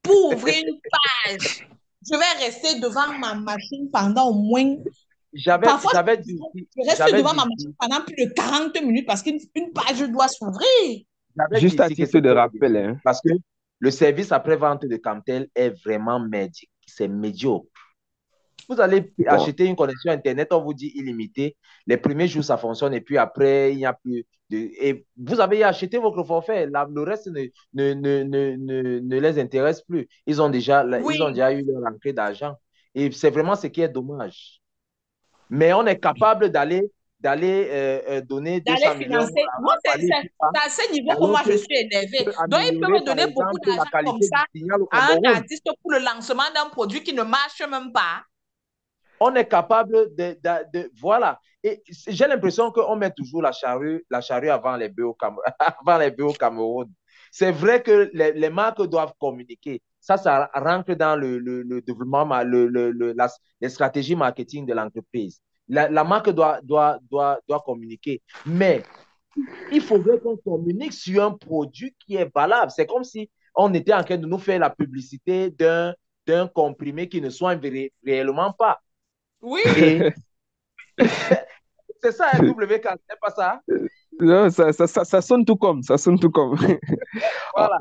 pour ouvrir une page. Je vais rester devant ma machine pendant au moins. Parfois, je reste devant ma machine pendant plus de 40 minutes parce qu'une page doit s'ouvrir. Juste à titre de rappel. Hein. Parce que le service après-vente de Camtel est vraiment médiocre. C'est médiocre. Vous allez acheter une connexion Internet, on vous dit illimité. Les premiers jours, ça fonctionne et puis après, il n'y a plus de... Et vous avez acheté votre forfait. Le reste ne les intéresse plus. Ils ont déjà eu leur entrée d'argent. Et c'est vraiment ce qui est dommage. Mais on est capable d'aller donner 200 millions. Moi, c'est à ce niveau que moi, je suis énervée. Donc, ils peuvent donner beaucoup d'argent comme ça à un artiste pour le lancement d'un produit qui ne marche même pas. On est capable voilà. Et j'ai l'impression qu'on met toujours la charrue avant les bœufs au Cameroun. C'est vrai que les marques doivent communiquer. Ça rentre dans le développement, les stratégies marketing de l'entreprise. La marque doit communiquer. Mais il faudrait qu'on communique sur un produit qui est valable. C'est comme si on était en train de nous faire la publicité d'un comprimé qui ne soigne réellement pas. Oui. C'est ça, un WK, c'est pas ça? Non, ça sonne tout comme. Ça sonne tout comme. Voilà.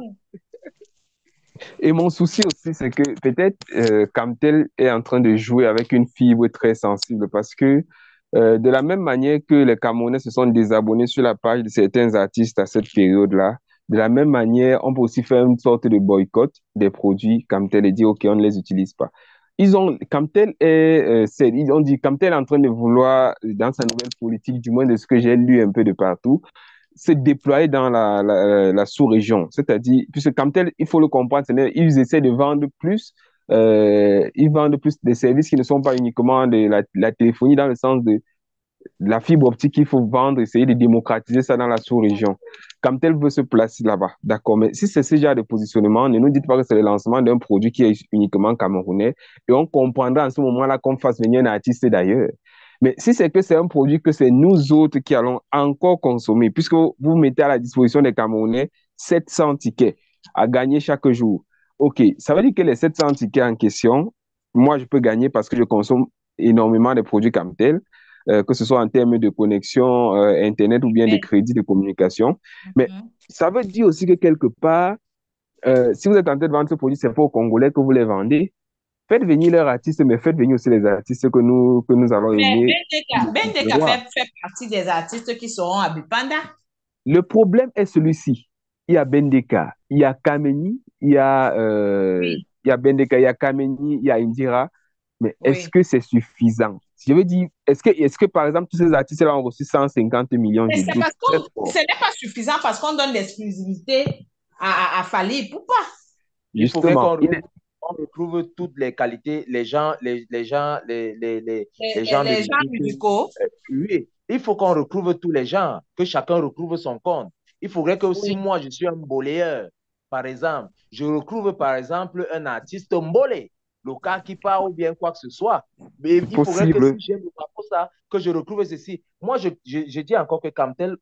Et mon souci aussi, c'est que peut-être Camtel est en train de jouer avec une fibre très sensible parce que de la même manière que les Camerounais se sont désabonnés sur la page de certains artistes à cette période-là, de la même manière, on peut aussi faire une sorte de boycott des produits Camtel et dire, OK, on ne les utilise pas. Camtel Camtel est en train de vouloir, dans sa nouvelle politique, du moins de ce que j'ai lu un peu de partout, se déployer dans la sous-région. C'est-à-dire, puisque Camtel, il faut le comprendre, ils essaient de vendre plus, ils vendent plus des services qui ne sont pas uniquement de la téléphonie, dans le sens de la fibre optique qu'il faut vendre, essayer de démocratiser ça dans la sous-région. Camtel veut se placer là-bas, d'accord, mais si c'est ce genre de positionnement, ne nous dites pas que c'est le lancement d'un produit qui est uniquement camerounais, et on comprendra en ce moment-là qu'on fasse venir un artiste d'ailleurs. Mais si c'est que c'est un produit que c'est nous autres qui allons encore consommer, puisque vous mettez à la disposition des Camerounais 700 tickets à gagner chaque jour, OK, ça veut dire que les 700 tickets en question, moi, je peux gagner parce que je consomme énormément de produits Camtel, que ce soit en termes de connexion Internet ou bien de crédit de communication. Mais ça veut dire aussi que quelque part, si vous êtes en train de vendre ce produit, c'est pas aux Congolais que vous les vendez. Faites venir leurs artistes, mais faites venir aussi les artistes que nous allons aimer. Bendeka fait partie des artistes qui seront à Bipanda. Le problème est celui-ci. Il y a Bendeka, il y a Kameni, il y a Bendeka, il y a Kameni, il y a Indira. Mais est-ce que c'est suffisant? Je veux dire, est-ce que par exemple, tous ces artistes-là ont reçu 150 millions de dollars? Ce n'est pas suffisant parce qu'on donne l'exclusivité à Fally Ipupa. Justement. On retrouve toutes les qualités, les gens musicaux. Oui, il faut qu'on retrouve tous les gens, que chacun retrouve son compte. Il faudrait que si moi je suis un mboléeur, par exemple, je retrouve par exemple un artiste mbolé. le cas qui part ou bien quoi que ce soit. Mais il faudrait que si j'aime le drapeau, ça, que je retrouve ceci. Moi, je dis encore que Kamtel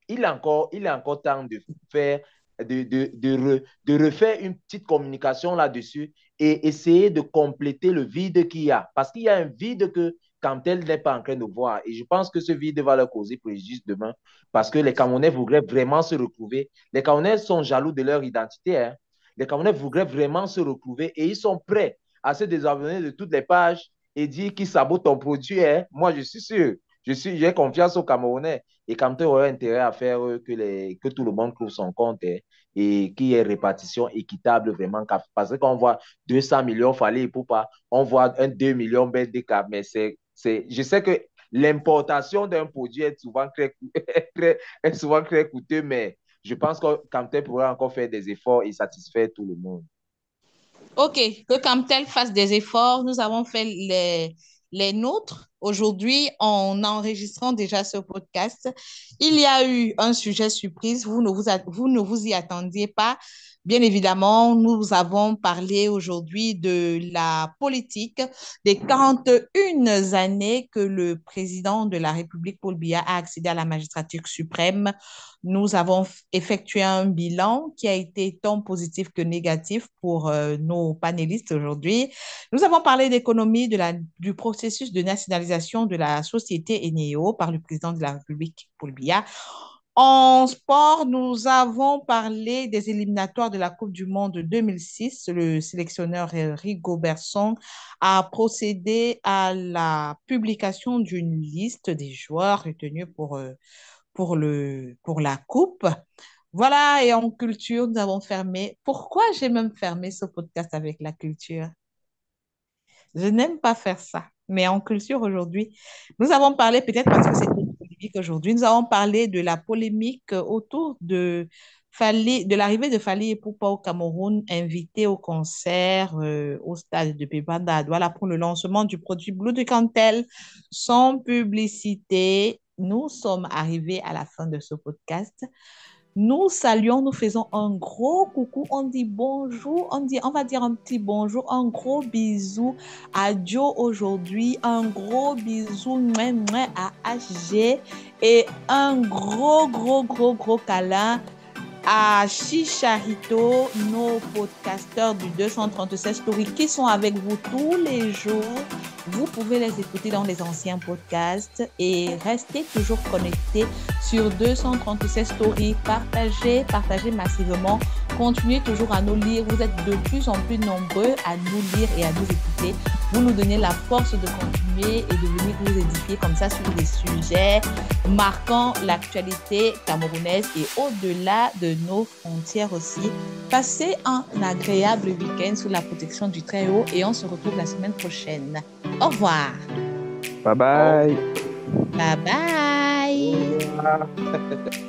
il est encore temps de faire, de refaire une petite communication là-dessus et essayer de compléter le vide qu'il y a. Parce qu'il y a un vide que Kamtel n'est pas en train de voir. Et je pense que ce vide va leur causer préjudice demain parce que les Camerounais voudraient vraiment se retrouver. Les Camerounais sont jaloux de leur identité. Hein. Les Camerounais voudraient vraiment se retrouver et ils sont prêts à se désabonner de toutes les pages et dire qu'ils sabotent ton produit. Hein. Moi, je suis sûr. J'ai confiance aux Camerounais. Et Kamtel aurait intérêt à faire que tout le monde trouve son compte hein, et qu'il y ait répartition équitable vraiment. Parce que quand on voit 200 millions fallait pour pas, on voit 2 millions BDK, mais je sais que l'importation d'un produit est souvent est souvent très coûteux, mais je pense que Kamtel pourrait encore faire des efforts et satisfaire tout le monde. Ok, que Kamtel fasse des efforts. Nous avons fait les nôtres aujourd'hui en enregistrant déjà ce podcast. Il y a eu un sujet surprise. Vous ne vous y attendiez pas. Bien évidemment, nous avons parlé aujourd'hui de la politique des 41 années que le président de la République, Paul Biya, a accédé à la magistrature suprême. Nous avons effectué un bilan qui a été tant positif que négatif pour nos panélistes aujourd'hui. Nous avons parlé d'économie, du processus de nationalisation de la société Eneo par le président de la République, Paul Biya. En sport, nous avons parlé des éliminatoires de la Coupe du Monde 2006. Le sélectionneur Rigobert Song a procédé à la publication d'une liste des joueurs retenus pour la coupe. Voilà, et en culture, nous avons fermé. Pourquoi j'ai même fermé ce podcast avec la culture? Je n'aime pas faire ça. Mais en culture aujourd'hui, nous avons parlé, peut-être parce que c'est une polémique aujourd'hui, nous avons parlé de la polémique autour de l'arrivée de Fally Ipupa au Cameroun, invité au concert au stade de Bebanda, voilà, pour le lancement du produit Blue de Cantel, sans publicité. Nous sommes arrivés à la fin de ce podcast. Nous saluons, nous faisons un gros coucou, on dit bonjour, on va dire un petit bonjour, un gros bisou à Joe aujourd'hui, un gros bisou à HG et un gros câlin à Chicharito, nos podcasteurs du 237 Story qui sont avec vous tous les jours. Vous pouvez les écouter dans les anciens podcasts et restez toujours connectés sur 237 Story. Partagez massivement. Continuez toujours à nous lire. Vous êtes de plus en plus nombreux à nous lire et à nous écouter. Vous nous donnez la force de continuer et de venir vous édifier comme ça sur des sujets marquant l'actualité camerounaise et au-delà de nos frontières aussi. Passez un agréable week-end sous la protection du Très-Haut et on se retrouve la semaine prochaine. Au revoir. Bye bye. Bye bye.